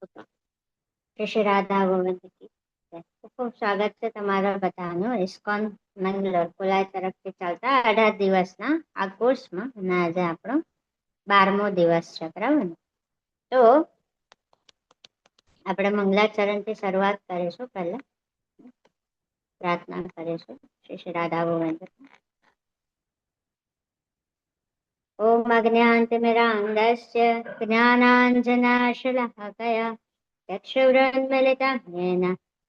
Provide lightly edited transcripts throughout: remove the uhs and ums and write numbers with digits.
શ્રી શ્રી રાધા ગોવિંદ કી જય. ખૂબ સ્વાગત છે તમારા બધાનું ઇસ્કોન મેંગ્લોર કોલાય તરફથી ચાલતા 18 દિવસના આ કોર્સમાં. અને આજે આપણો 12મો દિવસ છે, બરાબર ને? તો આપણે મંગલાચરણથી શરૂઆત કરીશું. પહેલા પ્રાર્થના કરીશું. શ્રી શ્રી રાધા ગોવિંદ. ઓમ અજ્ઞાનતિમિરાન્ધસ્ય જ્ઞાનાંજનાશલાકયા ચક્ષુરુન્મિલિतं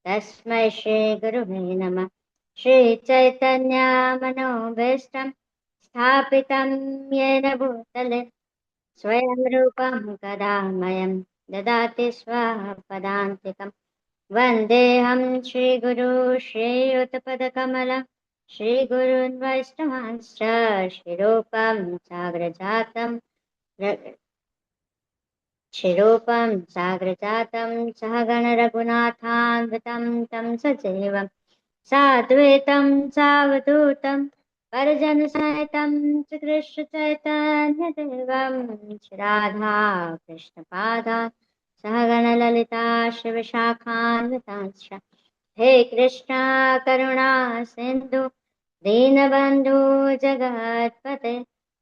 તસ્मै શ્રી ગુરુવે નમઃ. શ્રી ચૈતન્યમનોભીષ્ટં સ્થાપિतं येन भूतले स्वयं रूपं कदा मह्यं ददाति स्वपदान्तिकं. वन्देऽहं श्रीगुरु श्रीयुतपदकमलं श्रीगुरून् वैष्णवांश्च श्रीरूपं साग्रजातं सहगण रघुनाथान्वितं तं सजीवं साद्वैतं सावधूतं परिजनसहितं श्रीकृष्ण चैतन्यदेवं श्रीराधा कृष्णपादान् सहगण ललिता शिवशाखान्वितांश्च. हे कृष्णा करुणा सिन्धु दीनबन्धु जगत्पते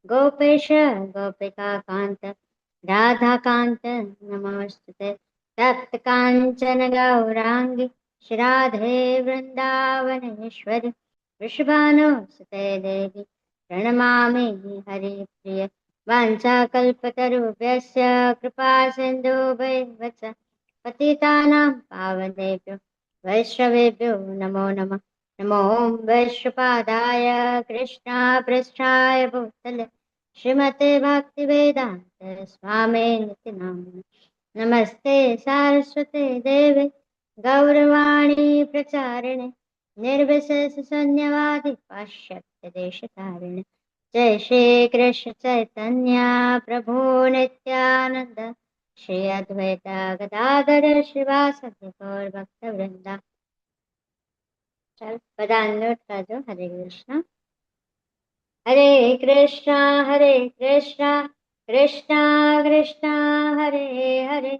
गोपेश गोपिकान्त राधाकान्त नमोस्तुते. तप्तकाञ्चन गौराङ्गी श्रीराधे वृन्दावनेश्वरि वृषभानुसुते देवी प्रणमामि हरिप्रिय. वाञ्छाकल्पतरुभ्यश्च कृपा सिन्धुभ्यैव च पतितानां पावनेभ्यो वैष्णवेभ्यो नमो नमः. नमो वैश्वपादाय कृष्णापृष्ठाय भूतले श्रीमते भक्तिवेदान्त स्वामिनिति नामिने. नमस्ते सारस्वते देवे गौरवाणी प्रचारिणे निर्विशेष शून्यवादी पाश्चात्य देशतारिणे. जय श्री कृष्ण चैतन्य प्रभु नित्यानंद श्री अद्वैत गदाधर श्रीवासदि गौर भक्त वृंदा. चल બધા અનમ્યુટ કરજો. હરે કૃષ્ણ હરે કૃષ્ણ કૃષ્ણ કૃષ્ણ હરે હરે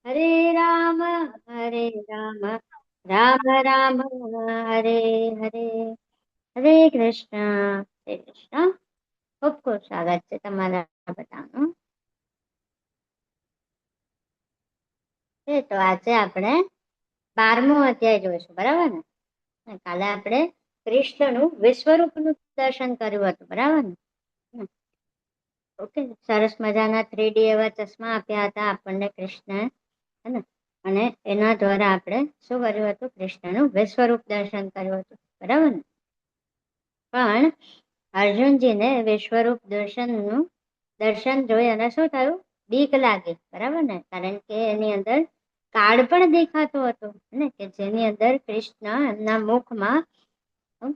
હરે રામ રામ રામ હરે હરે. હરે કૃષ્ણ હરે કૃષ્ણ. ખૂબ ખૂબ સ્વાગત છે તમારા બધાનું. તો આજે આપણે 12મો અધ્યાય જોઈશું, બરાબર ને? કાલે આપણે કૃષ્ણનું વિશ્વરૂપનું દર્શન કર્યું હતું, બરાબર ને? ઓકે, સરસ મજાના 3D એવા ચશ્મા આપ્યા હતા આપણને કૃષ્ણએ, હે ને? અને એના દ્વારા આપણે શું કર્યું હતું? કૃષ્ણનું વિશ્વરૂપ દર્શન કર્યું હતું, બરાબર ને? પણ અર્જુનજીને વિશ્વરૂપ દર્શન જોઈ અને શું થયું? બીક લાગી, બરાબર ને? કારણ કે એની અંદર કાળ પણ દેખાતો હતો ને, કે જેની અંદર કૃષ્ણ એમના મુખમાં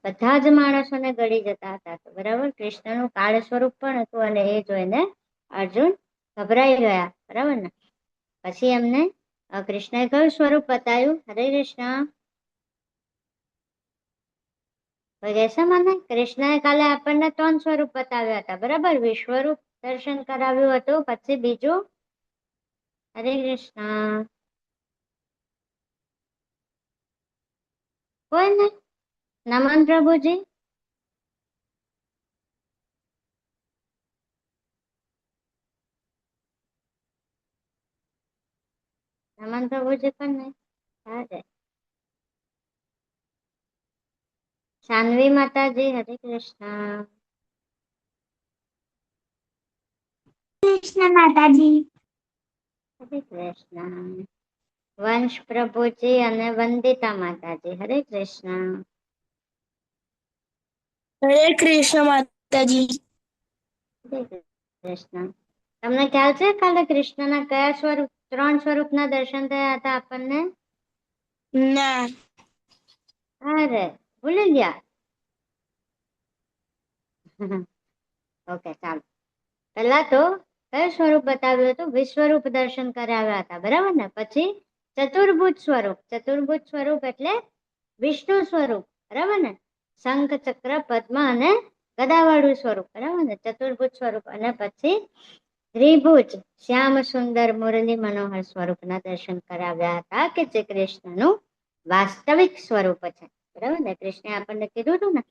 બધા જ માણસોને ગળી જતા હતા, બરાબર? કૃષ્ણનું કાળ સ્વરૂપ પણ હતું અને એ જોઈને અર્જુન ગભરાઈ ગયા, બરાબર ને? પછી એમને કૃષ્ણએ કયું સ્વરૂપ બતાવ્યું? હરે કૃષ્ણ. કહેશે મને? કૃષ્ણએ કાલે આપણને 3 સ્વરૂપ બતાવ્યા હતા, બરાબર? વિશ્વરૂપ દર્શન કરાવ્યું હતું, પછી બીજું હરે કૃષ્ણ કોઈ ને? નમન પ્રભુજી. નમન પ્રભુજી પણ નહીં. હા, સાનવી માતાજી. હરે કૃષ્ણ. કૃષ્ણ માતાજી. હરે કૃષ્ણ. વંશ પ્રભુજી અને વંદિતા માતાજી. હરે કૃષ્ણ. હરે કૃષ્ણ માતાજી. હરે કૃષ્ણ. તમને ખ્યાલ છે કાલે કૃષ્ણના કયા સ્વરૂપ, 3 સ્વરૂપના દર્શન થયા હતા આપણને? ના. અરે ભૂલી ગયા. ઓકે, ચાલો. પહેલા તો કયું સ્વરૂપ બતાવ્યું હતું? વિશ્વરૂપ દર્શન કરાવ્યા હતા, બરાબર ને? પછી ચતુર્ભુજ સ્વરૂપ. ચતુર્ભુજ સ્વરૂપ એટલે વિષ્ણુ સ્વરૂપ, બરાબર ને? શંખ ચક્ર પદ્મ અને ગદાવાળું સ્વરૂપ, બરાબર ને? ચતુર્ભુજ સ્વરૂપ. અને પછી ત્રિભુજ શ્યામ સુંદર મુરલી મનોહર સ્વરૂપના દર્શન કરાવ્યા હતા કે જે કૃષ્ણનું વાસ્તવિક સ્વરૂપ છે. બરાબર ને? કૃષ્ણે આપણને કીધું હતું ને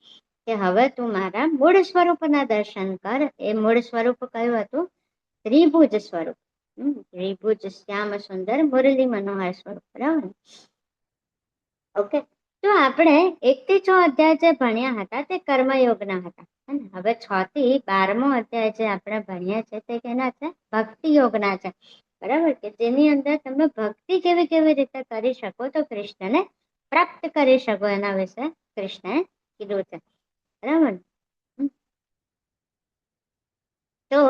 કે હવે તું મારા મૂળ સ્વરૂપના દર્શન કર. એ મૂળ સ્વરૂપ કયું હતું? ત્રિભુજ સ્વરૂપ. ત્રિભુજ શ્યામ સુંદર મુરલી મનોહર સ્વરૂપ. બરાબર. ઓકે, તો આપણે 1 થી 6 અધ્યાય જે ભણ્યા હતા તે કર્મયોગના હતા. હવે 6 થી 12મો અધ્યાય જે આપણે ભણ્યા છે તે કેના છે? ભક્તિ યોગના છે. બરાબર, કે જેની અંદર તમે ભક્તિ કેવી કેવી રીતે કરી શકો તો કૃષ્ણને પ્રાપ્ત કરી શકો એના વિશે કૃષ્ણએ કીધું છે. બરાબર. તો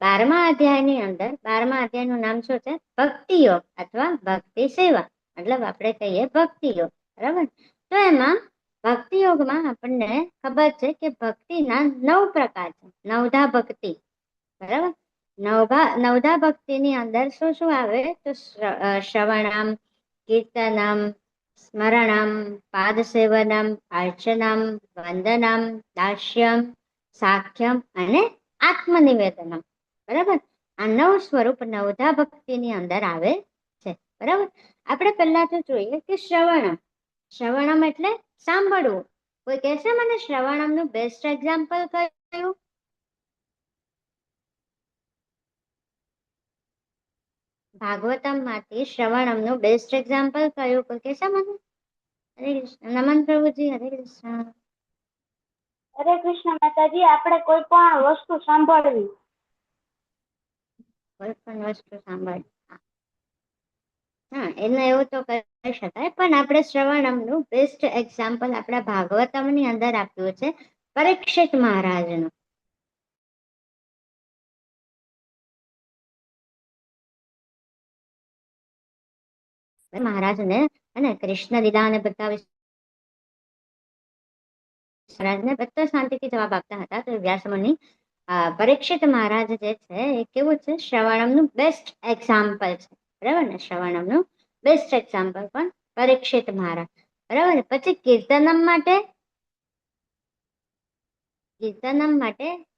12મા અધ્યાયની અંદર 12મા અધ્યાયનું નામ શું છે? ભક્તિ યોગ અથવા ભક્તિ સેવા, મતલબ આપણે કહીએ ભક્તિ યોગ. બરાબર. તો એમાં ભક્તિ યોગમાં આપણને ખબર છે કે ભક્તિના 9 પ્રકાર છે. નવધા ભક્તિ. બરાબર. નવધા ભક્તિની અંદર શું શું આવે? તો શ્રવણમ, કીર્તનમ, સ્મરણમ, પાદ સેવનમ, અર્ચનમ, વંદનમ, દાસ્યમ, સાખ્યમ અને આત્મનિવેદનમ. બરાબર. આ 9 સ્વરૂપ નવધા ભક્તિની અંદર આવે છે. બરાબર. આપણે પહેલા તો જોઈએ કે શ્રવણમ. શ્રવણમ એટલે સાંભળવું. કોઈ કહેશે મને શ્રવણમનું બેસ્ટ એક્ઝામ્પલ કયું? ભાગવતમ માંથી શ્રવણમનું બેસ્ટ એક્ઝામ્પલ કયું? કોઈ કહેશે મને? હરે કૃષ્ણ. નમન પ્રભુજી. હરે કૃષ્ણ. હરે કૃષ્ણ માતાજી. આપણે કોઈ પણ વસ્તુ સાંભળવી. કોઈ પણ વસ્તુ સાંભળવી. હા, એને એવું તો કહી શકાય, પણ આપણે શ્રવણમનું બેસ્ટ એક્ઝામ્પલ આપણા ભાગવતમની અંદર આપ્યું છે પરીક્ષિત મહારાજનું. મહારાજને અને કૃષ્ણ લીલા અને બધા મહારાજને બધા શાંતિથી જવાબ આપતા હતા. તો વ્યાસમુનિ પરીક્ષિત મહારાજ જે છે એ કેવું છે? શ્રવણમનું બેસ્ટ એક્ઝામ્પલ છે. બરાબર ને? શ્રવણમનું બેસ્ટ એક્ઝામ્પલ પણ પરીક્ષિત મહારાજ. બરાબર. પછી કીર્તનમ માટે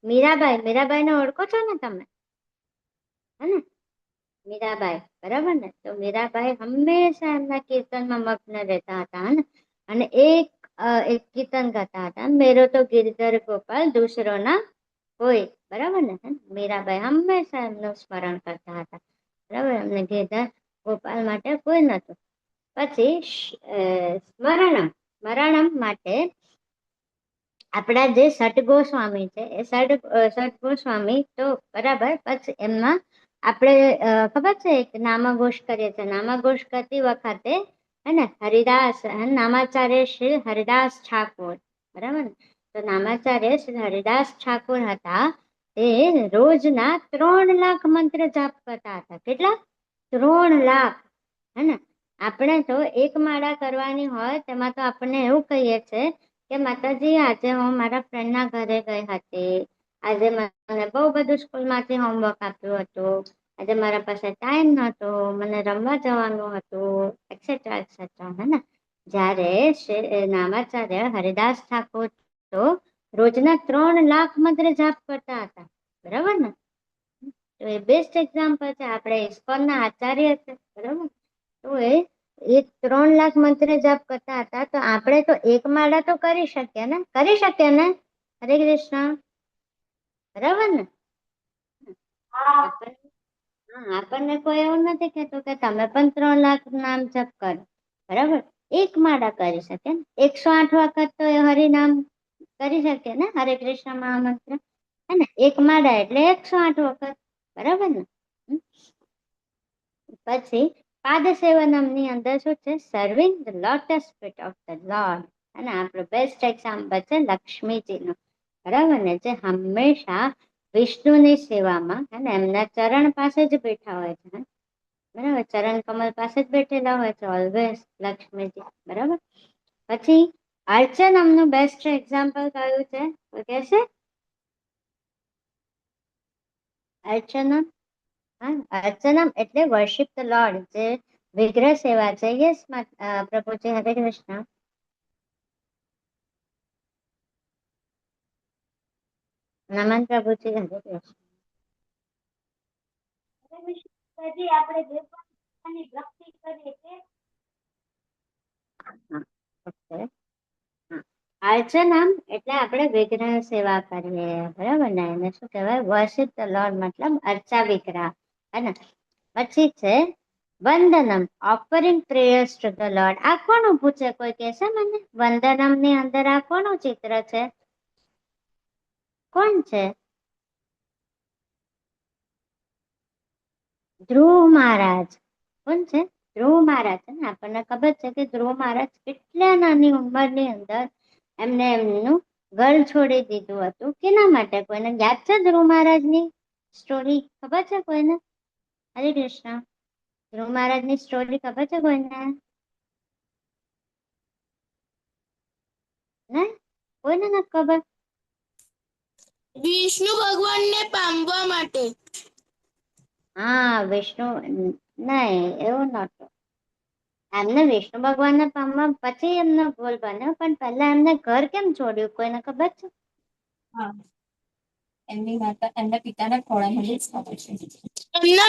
મીરાબાઈ. મીરાબાઈને ઓળખો છો ને તમે? હે ને? મીરાબાઈ. બરાબર ને? તો મીરાબાઈ હંમેશા એમના કીર્તનમાં મગ્ન રહેતા હતા. અને એક કીર્તન ગાતા હતા, મેરો તો ગિરધર ગોપાલ દૂસરો ના કોઈ. બરાબર ને? મીરાબાઈ હંમેશા એમનું સ્મરણ કરતા હતા. બરાબર. એમને ગિરધર ગોપાલ માટે કોઈ નતું. પછી સ્મરણમ માટે આપણા જે સટ ગોસ્વામી છે એ સટ ગોસ્વામી તો બરાબર. પછી એમમાં આપણે ખબર છે એક નામાઘોષ કરીએ છીએ. નામાઘોષ કરતી વખતે હે ને હરિદાસ નામાચાર્ય શ્રી હરિદાસ ઠાકોર. બરાબર ને? તો નામાચાર્ય શ્રી હરિદાસ ઠાકોર હતા તે રોજના 3 લાખ મંત્ર જાપ કરતા હતા. કેટલા? 3 લાખ. હે ને? આપણે તો એક માળા કરવાની હોય તેમાં તો આપણને એવું કહીએ છે કે માતાજી આજે હું મારા ફ્રેન્ડના ઘરે ગઈ હતી, આજે મને બહુ બધું સ્કૂલમાંથી હોમવર્ક આપ્યું હતું, આજે મારા પાસે ટાઈમ નહોતો, મને રમવા જવાનું હતું, એક્સેટ્રા એક્સેટ્રા. હે ને? જ્યારે નામાચાર્ય હરિદાસ ઠાકોર તો રોજના 3 લાખ મંત્ર જાપ કરતા હતા. બરાબર ને? તો એ બેસ્ટ એક્ઝામ્પલ છે. આપણે ઇસ્કોનના આચાર્ય છે. બરાબર. તો એ 3 લાખ મંત્ર જાપ કરતા હતા. તો આપણે તો એક માળા તો કરી શકીએ ને? કરી શકીએ ને? હરે કૃષ્ણ. બરાબર ને? આપણને કોઈ એવું નથી કહેતું કે તમે પણ 3 લાખ નામ જપ કરો. બરાબર. એક માળા કરી શકે ને? 108 વખત તો એ હરિનામ કરી શકે ને? હરે કૃષ્ણ મહામંત્ર. હે ને? એક માળા એટલે 108 વખત. બરાબર ને? પછી પાદ સેવનમ ની અંદર શું છે? Serving the lotus feet of the lord. અને આપણું બેસ્ટ એક્ઝામ્પલ છે લક્ષ્મીજીનું. બરાબર ને? જે હંમેશા વિષ્ણુની સેવામાં અને એમના ચરણ પાસે જ બેઠા હોય છે. બરાબર. ચરણ કમલ પાસે જ બેઠેલા હોય છે ઓલવેઝ લક્ષ્મીજી. બરાબર. પછી અર્ચનમનું બેસ્ટ એક્ઝામ્પલ કયું છે? તો કે છે અર્ચનમ. અર્ચનમ એટલે વર્શિપ ધ લોર્ડ, જે વિગ્રહ સેવા છે. યસ પ્રભુજી. હરે કૃષ્ણ. નમન પ્રભુજી. હરે કૃષ્ણ. માતાજી આપણે જે પણ ભક્તિ કરીએ છીએ ઓકે. અર્ચનમ એટલે આપણે વિગ્રહ સેવા કરીએ, બરાબર ને? એને શું કહેવાય? વર્શિપ ધ લોર્ડ, મતલબ અર્ચા વિગ્રહ. હે ને? પછી છે વંદનમ, offering prayers to the lord. આ કોનું પૂછે? કોઈ કહેશે મને? વંદનમ ની અંદર આ કોનું ચિત્ર છે? કોણ છે? ધ્રુવ મહારાજ. કોણ છે? ધ્રુવ મહારાજ. છે ને? આપણને ખબર છે કે ધ્રુવ મહારાજ કેટલા નાની ઉંમરની અંદર એમને એમનું ઘર છોડી દીધું હતું. કેના માટે? કોઈને યાદ છે ધ્રુવ મહારાજની સ્ટોરી? ખબર છે કોઈને? હરે કૃષ્ણ. ધ્રુવ મહારાજની સ્ટોરી ખબર છે કોઈને? ને કોઈને નથી ખબર? વિષ્ણુ ભગવાનને પામવા માટે. હા, વિષ્ણુ નહીં, એવું નહોતું. એમને વિષ્ણુ ભગવાનને પામવા પછી એમનો ગોલ બન્યો, પણ પહેલા એમને ઘર કેમ છોડ્યું? કોઈને ખબર છે? એમના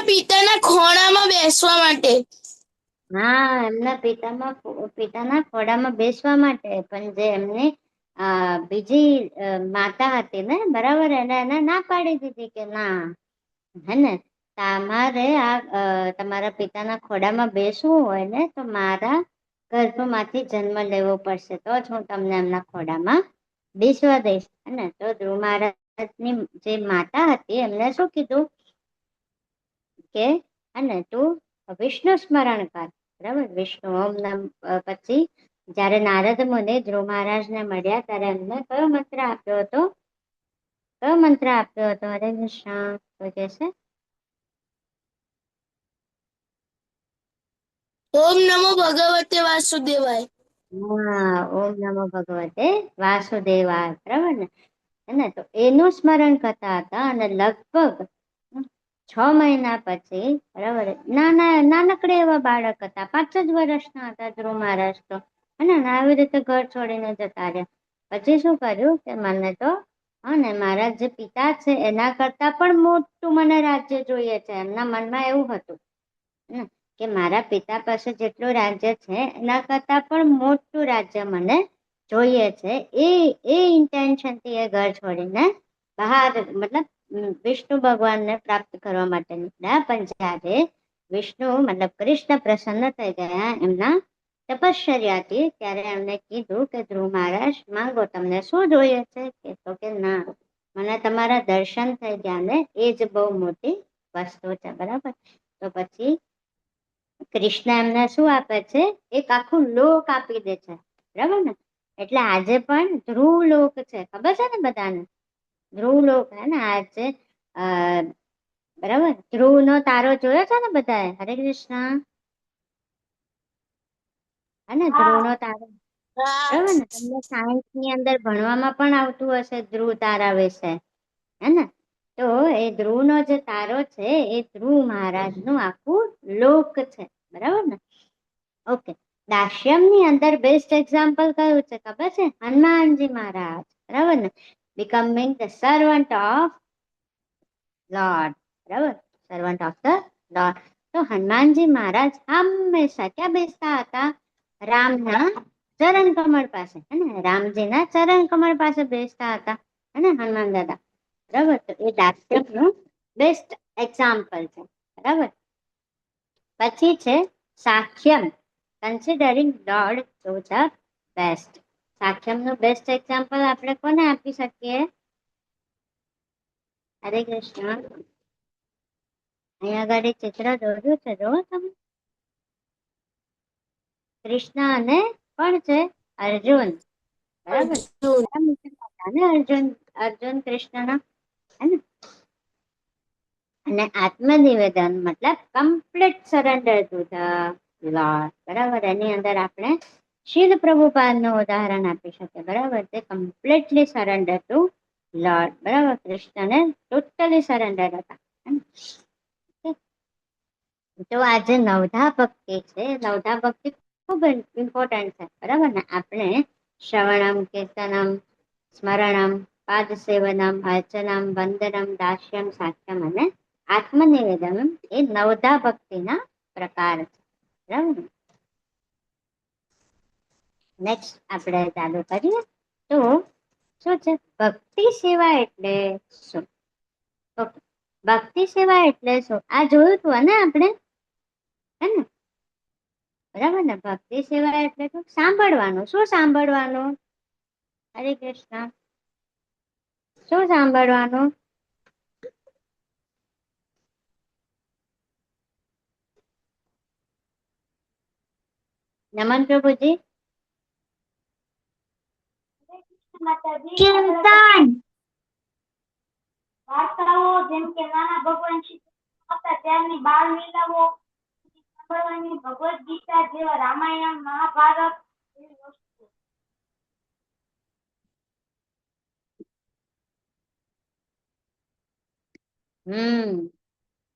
પિતાના ખોળામાં બેસવા માટે. હા, એમના પિતાના ખોળામાં બેસવા માટે. પણ જે એમની બીજી માતા હતી ને, બરાબર, એને ના પાડી દીધી કે ના, હે ને, તમારે તમારા પિતાના ખોળામાં બેસવું હોય ને તો મારા ગર્ભમાંથી જન્મ લેવો પડશે, તો જ હું તમને એમના ખોળામાં બેસવા દઈશ. ને તો ધ્રુવ મહારાજની જે માતા હતી એમને શું કીધું કે અને તું વિષ્ણુ સ્મરણ કર, બરાબર? વિષ્ણુ ઓમ નામ. પછી જયારે નારદ મુનિ ધ્રુવ મહારાજને મળ્યા ત્યારે એમને કયો મંત્ર આપ્યો હતો? કયો મંત્ર આપ્યો હતો? હરે કૃષ્ણ. તો કે છે ઓમ નમો ભગવતે વાસુદેવાય. હા, ઓમ નમો ભગવતે વાસુદેવાય, બરાબર ને? ને તો એનું સ્મરણ કરતા હતા. અને લગભગ 6 મહિના પછી, બરાબર, નાનકડા એવા બાળક હતા, 5 જ વર્ષના હતા ધ્રુવ મહારાજ તો. અને આવી રીતે ઘર છોડીને જતા રહ્યા. પછી શું કર્યું કે મને તો ને મારા જે પિતા છે એના કરતા પણ મોટું મને રાજ્ય જોઈએ છે. એમના મનમાં એવું હતું કે મારા પિતા પાસે જેટલું રાજ્ય છે એના કરતા પણ મોટું રાજ્ય મને જોઈએ છે. એ ઇન્ટેન્શનથી એ ઘર છોડીને બહાર, મતલબ વિષ્ણુ ભગવાનને પ્રાપ્ત કરવા માટે નીકળ્યા. પણ જ્યારે વિષ્ણુ મતલબ કૃષ્ણ પ્રસન્ન થઈ ગયા એમના તપશ્ચર્યાથી, ત્યારે એમને કીધું કે ધ્રુવ મહારાજ, માંગો, તમને શું જોઈએ છે? કે ના, મને તમારા દર્શન થઈ ગયા ને એ જ બહુ મોટી વસ્તુ છે, બરાબર? તો પછી કૃષ્ણ એમને શું આપે છે? એક આખું લોક આપી દે છે, બરાબર ને? એટલે આજે પણ ધ્રુવ લોક છે, ખબર છે ને બધાને? ધ્રુવ લોક, હે ને? આજે બરાબર, ધ્રુવ નો તારો જોયો છે ને બધાએ? હરે કૃષ્ણ. અને ધ્રુવ નો તારો, બરાબર ને? તમને સાયન્સ ની અંદર ભણવામાં પણ આવતું હશે ધ્રુવ તારા વિશે, હે ને? તો એ ધ્રુવ નો જે તારો છે એ ધ્રુવ મહારાજ નું આખું લોક છે, બરાબર ને? ઓકે. દાસ્યમ ની અંદર બેસ્ટ એક્ઝામ્પલ કયું છે ખબર છે? હનુમાનજી મહારાજ, બરાબર ને? Becoming the servant of lord, બરાબર? Servant of the lord. તો હનુમાનજી મહારાજ હંમેશા ક્યાં બેસતા હતા? રામના ચરણ કમળ પાસે, હે ને? રામજીના ચરણ કમળ પાસે બેસતા હતા, હે ને? હનુમાન દાદા, બરાબર? તો એ દાસ્યમનું બેસ્ટ એક્ઝામ્પલ છે, બરાબર? પછી છે સાખ્યમ, considering lord to the best. સાખ્યમનું બેસ્ટ એક્ઝામ્પલ આપણે કોને આપી શકીએ? હરે કૃષ્ણ. અહીંયા આગળ ચિત્ર દોર્યું છે, જો તમે. કૃષ્ણ અને કોણ છે? અર્જુન, બરાબર? અર્જુન. અર્જુન, અર્જુન કૃષ્ણના, હે ને? અને આત્મનિવેદન મતલબ complete surrender two the lord, બરાબર? એની અંદર આપણે શીલ પ્રભુપાદનું ઉદાહરણ આપી શકીએ, બરાબર? તે કમ્પ્લીટલી સરેન્ડર ટુ લોર્ડ, બરાબર? કૃષ્ણને ટોટલી સરેન્ડર હતા. તો આ જે નવધા ભક્તિ છે, નવધા ભક્તિ ખૂબ ઇમ્પોર્ટન્ટ છે, બરાબર ને? આપણે શ્રવણમ, કીર્તનમ, સ્મરણમ, પાદ સેવનમ, અર્ચનમ, વંદનમ, દાસ્યમ, સાખ્યમ અને આત્મનિવેદન એ નવધા ભક્તિના પ્રકાર છે. બરાબર. નેક્સ્ટ આપણે ચાલુ કરીએ તો શું છે ભક્તિ સેવા એટલે શું? ઓકે, ભક્તિ સેવા એટલે શું આ જોયું હતું ને આપણે, હે ને? બરાબર ને. ભક્તિ સેવા એટલે શું? સાંભળવાનું. શું સાંભળવાનું? હરે કૃષ્ણ. શું સાંભળવાનું? નમન પ્રભુજી. માતાજી કીર્તન. વાર્તાઓ જેમ કે નાના ભગવાન શ્રી કૃષ્ણ હતા ત્યારની બાળ લીલાઓ સાંભળવાની, ભગવદ ગીતા જેવા રામાયણ મહાભારત એવી વસ્તુઓ.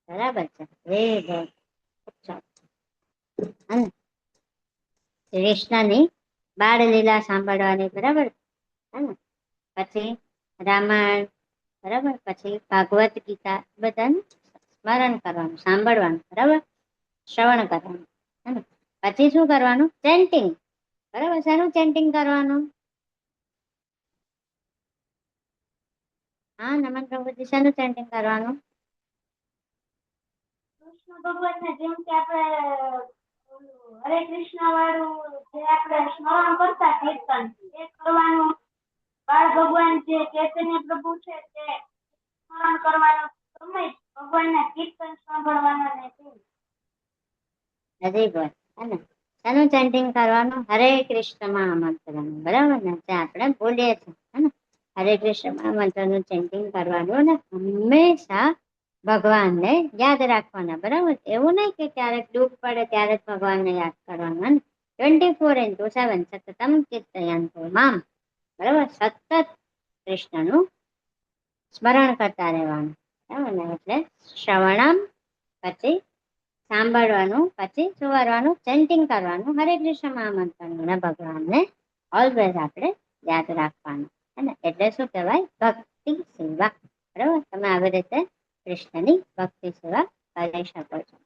બરાબર છે. Very good. કૃષ્ણની બાળ લીલા સાંભળવાની. બરાબર હે ને. પછી રામાયણ. બરાબર. પછી ભાગવત ગીતા બધાનું સ્મરણ કરવાનું, સાંભળવાનું. બરાબર. શ્રવણ કરવાનું. હે ને. પછી શું કરવાનું? ચેન્ટિંગ. બરાબર. શાનું ચેન્ટિંગ કરવાનું? હા નમન પ્રભુજી, શાનું ચેન્ટિંગ કરવાનું? કૃષ્ણ ભગવાનને જેમ કે આપણે હરે કૃષ્ણ વાળું જે આપણે સ્મરણ કરતા કીર્તન એ કરવાનું. બાળ ભગવાન જે ચૈતન્ય પ્રભુ છે તે સ્મરણ કરવાનો સમય ભગવાનના કીર્તન સાંભળવાના ને તે. હજી બોલ. હે ને. શાનું ચેન્ટિંગ કરવાનું? હરે કૃષ્ણ મહામંત્રનું. બરાબર ને. જે આપણે બોલીએ છીએ, હે ને. હરે કૃષ્ણ મહામંત્રનું ચેન્ટિંગ કરવાનું ને હંમેશા ભગવાનને યાદ રાખવાના. બરાબર. એવું નહીં કે ક્યારેક દુઃખ પડે ત્યારે જ ભગવાનને યાદ કરવાનું. 24/7 સતતમ કીર્તયંતો મામ. બરાબર. સતત કૃષ્ણનું સ્મરણ કરતા રહેવાનું. બરાબર ને. એટલે શ્રવણમ, પછી સાંભળવાનું, પછી શું કરવાનું? ચેન્ટિંગ કરવાનું હરે કૃષ્ણ મહામંત્રનું ને ભગવાનને ઓલવેઝ આપણે યાદ રાખવાનું. હે ને. એટલે શું કહેવાય? ભક્તિ સેવા. બરાબર. તમે આવી રીતે કૃષ્ણની ભક્તિ સેવા કરી શકો છો.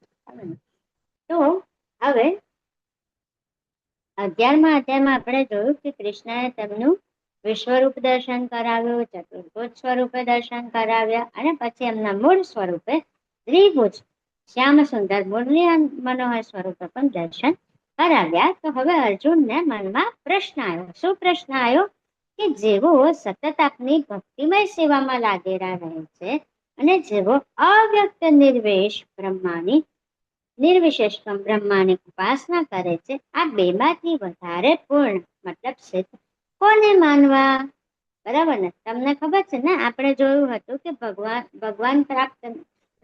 તો હવે 11મા અધ્યાયમાં આપણે જોયું કે કૃષ્ણએ તેમનું વિશ્વરૂપ દર્શન કરાવ્યું, ચતુર્ભુજ સ્વરૂપે દર્શન કરાવ્યા અને પછી એમના મૂળ સ્વરૂપે ત્રિભુજ શ્યામ સુંદર મુરલી મનોહર સ્વરૂપે પણ દર્શન કરાવ્યા. તો હવે અર્જુનને મનમાં પ્રશ્ન આવ્યો. શું પ્રશ્ન આવ્યો? કે જેવો સતત આપની ભક્તિમય સેવામાં લાગેલા રહે છે અને જેવો અવ્યક્ત નિર્વિશેષ બ્રહ્માની ઉપાસના કરે છે, આ બેમાંથી વધારે પૂર્ણ મતલબ સિદ્ધ કોને માનવા? બરાબર ને. તમને ખબર છે ને, આપણે જોયું હતું કે ભગવાન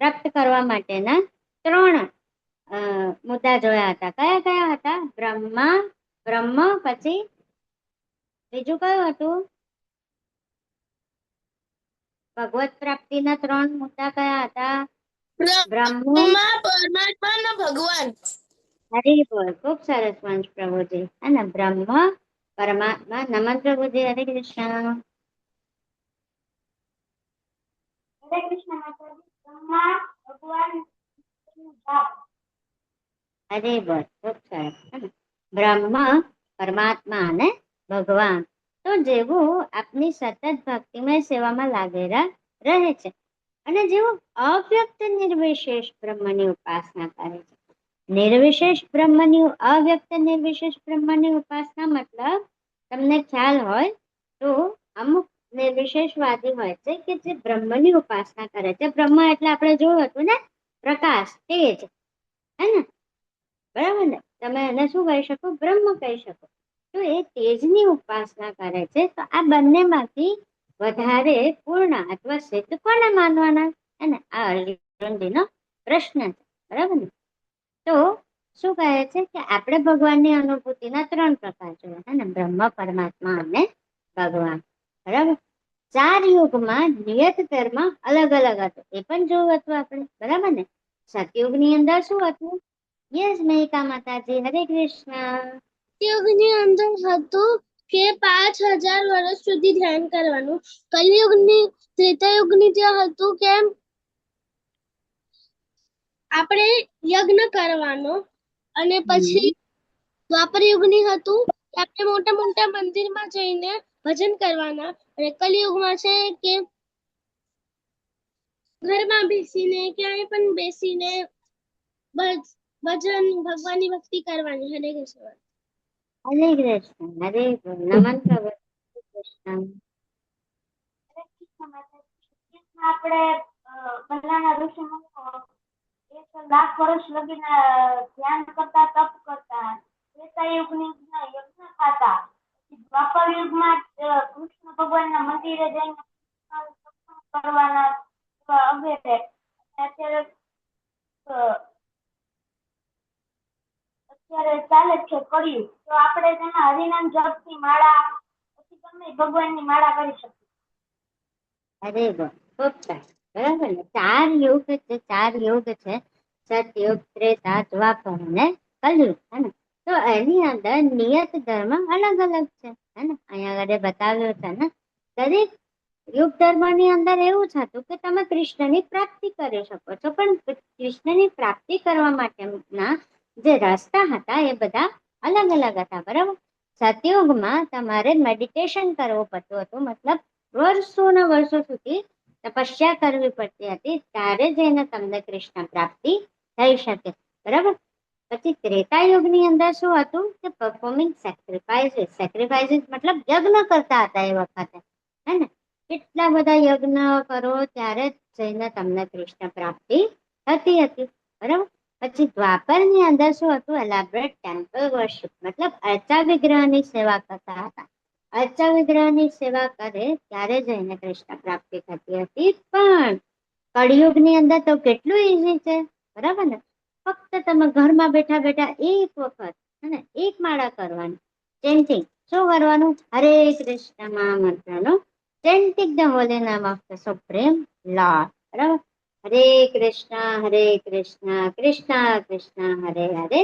પ્રાપ્ત કરવા માટેના 3 મુદ્દા જોયા હતા. કયા કયા હતા? બ્રહ્મ, પછી બીજું કયું હતું? ભગવત પ્રાપ્તિના 3 મુદ્દા કયા હતા? બ્રહ્મ, પરમાત્મા ને ભગવાન. હરી બોલ. ખૂબ સરસ વંશ પ્રભુજી. અને બ્રહ્મ, પરમાત્મા. નમન પ્રભુજી. હરે કૃષ્ણ. હરે કૃષ્ણ માતાજી. બ્રહ્મા ભગવાન જાપ. હરે બોલ. ખૂબ સરસ. બ્રહ્મ, પરમાત્મા અને ભગવાન. તો જેવું આપની સતત ભક્તિમય સેવામાં લાગેલા રહે છે અને જેવું અવ્યક્ત નિર્વિશેષ બ્રહ્મની ઉપાસના કરે છે. અવ્યક્ત નિર્વિશેષ બ્રહ્મની ઉપાસના મતલબ તમને ખ્યાલ હોય તો અમુક નિર્વિશેષવાદી હોય છે કે જે બ્રહ્મની ઉપાસના કરે છે. બ્રહ્મ એટલે આપણે જોયું હતું ને, પ્રકાશ, તેજ. હે ને. બરાબર ને. તમે એને શું કહી શકો? બ્રહ્મ કહી શકો. તો એ તેજની ઉપાસના કરે છે. તો આ બંનેમાંથી વધારે પૂર્ણ અથવા સિદ્ધ કોને માનવાના? અને આ અર્જુનજીનો પ્રશ્ન છે. બરાબર ને. તો શું કહે છે કે આપણે ભગવાનની અનુભૂતિના 3 પ્રકાર જોયા છે ને, બ્રહ્મ, પરમાત્મા અને ભગવાન. બરાબર. 4 યુગમાં નિયત કર્મ અલગ અલગ હતું, એ પણ જોયું હતું આપણે. બરાબર ને. સતયુગની અંદર શું હતું? યસ મહિકા માતાજી. હરે કૃષ્ણ. યુગની અંદર હતું કે 5000 વર્ષ સુધી ધ્યાન કરવાનું. કલયુગની ત્રેતાયુગની જે હતું કે આપણે યજ્ઞ કરવાનો અને પછી દ્વાપર યુગની હતું કે આપણે મોટા મોટા મંદિરમાં જઈને ભજન કરવાના અને કલયુગમાં છે કે ઘરમાં બેસીને ક્યાંય પણ બેસીને ભજન ભગવાનની ભક્તિ કરવાની. હરે કૃષ્ણ. હરે કૃષ્ણ. હરે નમન પ્રભુ કૃષ્ણ. હરે કૃષ્ણ માતાજી. કૃષ્ણ આપણે પહેલાના ઋષિમુનિઓ 1 લાખ વર્ષ લગીને ધ્યાન કરતા, તપ કરતા. ત્રેતા યુગની અંદર યજ્ઞ થતા. દ્વાપર યુગમાં કૃષ્ણ ભગવાનના મંદિરે જઈને સત્સંગ કરવાના વગેરે. અત્યારે ચાલે છે કળિયુગ. તો આપણે તેમાં હરિનામ જપની માળા પછી ગમે ભગવાનની માળા કરી શકીએ. અરે વાહ, ખૂબ સરસ. બરાબર ને? 4 યુગ છે, 4 યુગ છે. સતયુગ, ત્રેતા, દ્વાપર અને કલયુગ. હે ને? તો એની અંદર નિયત ધર્મ અલગ અલગ છે. હે ને? અહીંયા આગળ બતાવ્યો છે ને, દરેક યુગ ધર્મની અંદર એવું જ હતું કે તમે કૃષ્ણની પ્રાપ્તિ કરી શકો છો, પણ કૃષ્ણની પ્રાપ્તિ કરવા માટેના જે રસ્તા હતા એ બધા અલગ અલગ હતા. બરાબર? સતયુગમાં તમારે મેડિટેશન કરવું પડતું હતું, મતલબ વર્ષોના વર્ષો સુધી તપસ્યા કરવી પડતી હતી, ત્યારે જઈને તમને કૃષ્ણ પ્રાપ્તિ થઈ શકે. બરાબર? પછી ત્રેતા યુગની અંદર શું હતું કે પરફોર્મિંગ સેક્રિફાઈસીસ મતલબ યજ્ઞ કરતા હતા એ વખતે. હે ને? કેટલા બધા યજ્ઞ કરો ત્યારે જઈને તમને કૃષ્ણ પ્રાપ્તિ થતી હતી. બરાબર? પછી દ્વાપરની અંદર શું હતું? એલાબરેટ ટેમ્પલ વર્શિપ, મતલબ અર્ચા વિગ્રહની સેવા કરતા હતા. અર્ચા વિગ્રહની સેવા કરે ત્યારે જઈને કૃષ્ણ પ્રાપ્તિ થતી હતી. પણ કળિયુગની અંદર તો કેટલું ઈઝી છે. બરાબર ને? ફક્ત તમે ઘરમાં બેઠા બેઠા એક વખત અને એક માળા કરવાની. ચેન્ટિંગ શું કરવાનું? હરે કૃષ્ણ મહામંત્રનો chanting the holy name of the supreme lord. બરાબર? હરે કૃષ્ણ કૃષ્ણ કૃષ્ણ હરે હરે,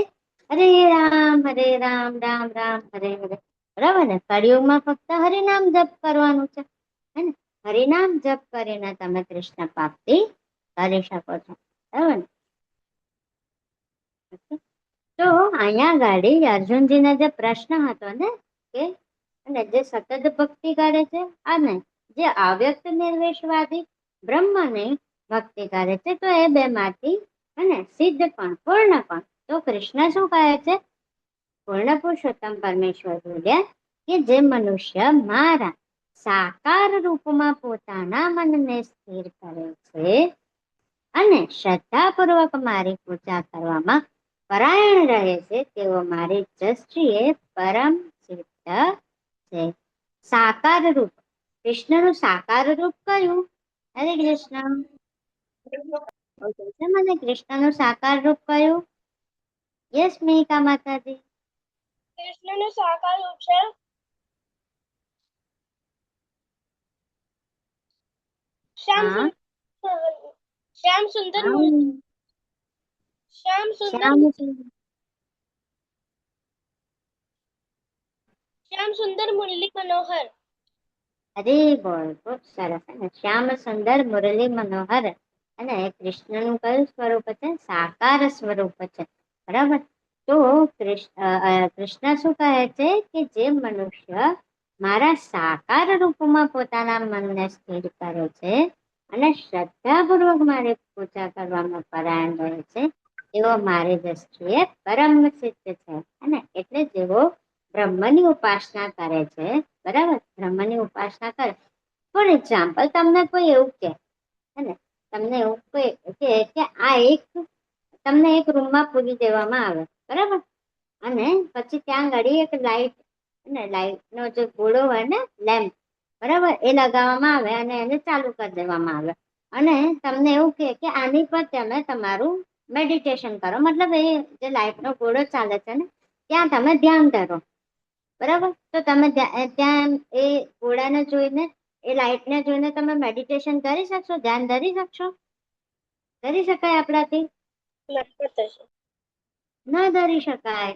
હરે રામ રામ રામ હરે હરે. બરાબર ને? કળિયુગમાં ફક્ત હરિનામ જપ કરવાનું છે. હે ને? હરિનામ જપ કરીને તમે કૃષ્ણ પ્રાપ્તિ કરી શકો છો. બરાબર ને? તો અહીંયા ગાડી અર્જુનજીને જે પ્રશ્ન હતો ને કે અને જે સતત ભક્તિ કરે છે અને જે અવ્યક્ત નિર્વેશવાદી બ્રહ્મની ભક્તિ કરે છે, તો એ બે માંથી અને સિદ્ધ પણ પૂર્ણ પણ. તો કૃષ્ણ શું કહે છે? પૂર્ણ પુરુષોત્તમ પરમેશ્વર બોલ્યા કે જે મનુષ્ય મારા સાકાર રૂપમાં પોતાના મનને સ્થિર કરે છે અને શ્રદ્ધાપૂર્વક મારી પૂજા કરવામાં પરાયણ રહે છે, તેઓ મારી દ્રષ્ટિએ પરમ સિદ્ધ છે. સાકાર રૂપ, કૃષ્ણનું સાકાર રૂપ કયું? હરે કૃષ્ણ. મને કૃષ્ણનું સાકાર રૂપ કયું? યસ મિહિકા માતાજી. કૃષ્ણનું સાકાર રૂપ છે શ્યામ હા, સુંદર શ્યામ સુંદર મુરલી મનોહર. અરે બોલ, ખૂબ સરસ. અને શ્યામ સુંદર મુરલી મનોહર. અને કૃષ્ણનું કયું સ્વરૂપ છે? સાકાર સ્વરૂપ છે. બરાબર? તો કૃષ્ણ શું કહે છે કે જે મનુષ્ય મારા સાકાર રૂપમાં પોતાના મનને સ્થિર કરે છે અને શ્રદ્ધાપૂર્વક મારી પૂજા કરવામાં પરાયણ રહે છે, તેઓ મારી દ્રષ્ટિએ પરમ સિદ્ધ છે. અને એટલે જેવો બ્રહ્મની ઉપાસના કરે છે. બરાબર? બ્રહ્મની ઉપાસના કરે. ફોર એક્ઝામ્પલ, તમને કોઈ એવું કે તમને એવું કે આ એક તમને એક રૂમમાં પૂરી દેવામાં આવે. બરાબર? અને પછી ત્યાં ઘડી એક લાઈટ અને લાઈટનો જે ગોળો હોય ને, લેમ્પ, બરાબર, એ લગાવવામાં આવે અને એને ચાલુ કરી દેવામાં આવે અને તમને એવું કે આની પર તમે તમારું મેડિટેશન કરો. મતલબ એ જે લાઈટનો ગોળો ચાલે છે ને ત્યાં તમે ધ્યાન ધરો. બરાબર? તો તમે ત્યાં એ ઘોડાને જોઈને, એ લાઈટને જોઈને તમે મેડિટેશન કરી શકશો? ધ્યાન ધરી શકશો? ધરી શકાય આપણાથી? ન ધરી શકાય.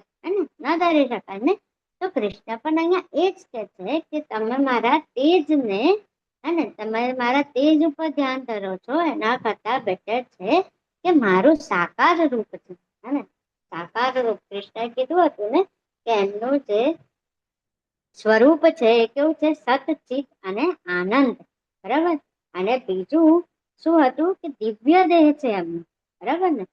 ન ધરી શકાય ને? તો કૃષ્ણ પણ અહીંયા એ જ કે છે કે તમે મારા તેજને તમે મારા તેજ ઉપર ધ્યાન ધરો છો. એના કરતા બેટર છે કે મારું સાકાર રૂપ છે, હે ને? સાકાર રૂપ કૃષ્ણએ કીધું હતું ને કે એમનું જે સ્વરૂપ છે એ કેવું છે? સતચિત અને આનંદ, બરાબર. અને બીજું શું હતું કે દિવ્ય દેહ છે એમનું, બરાબર ને?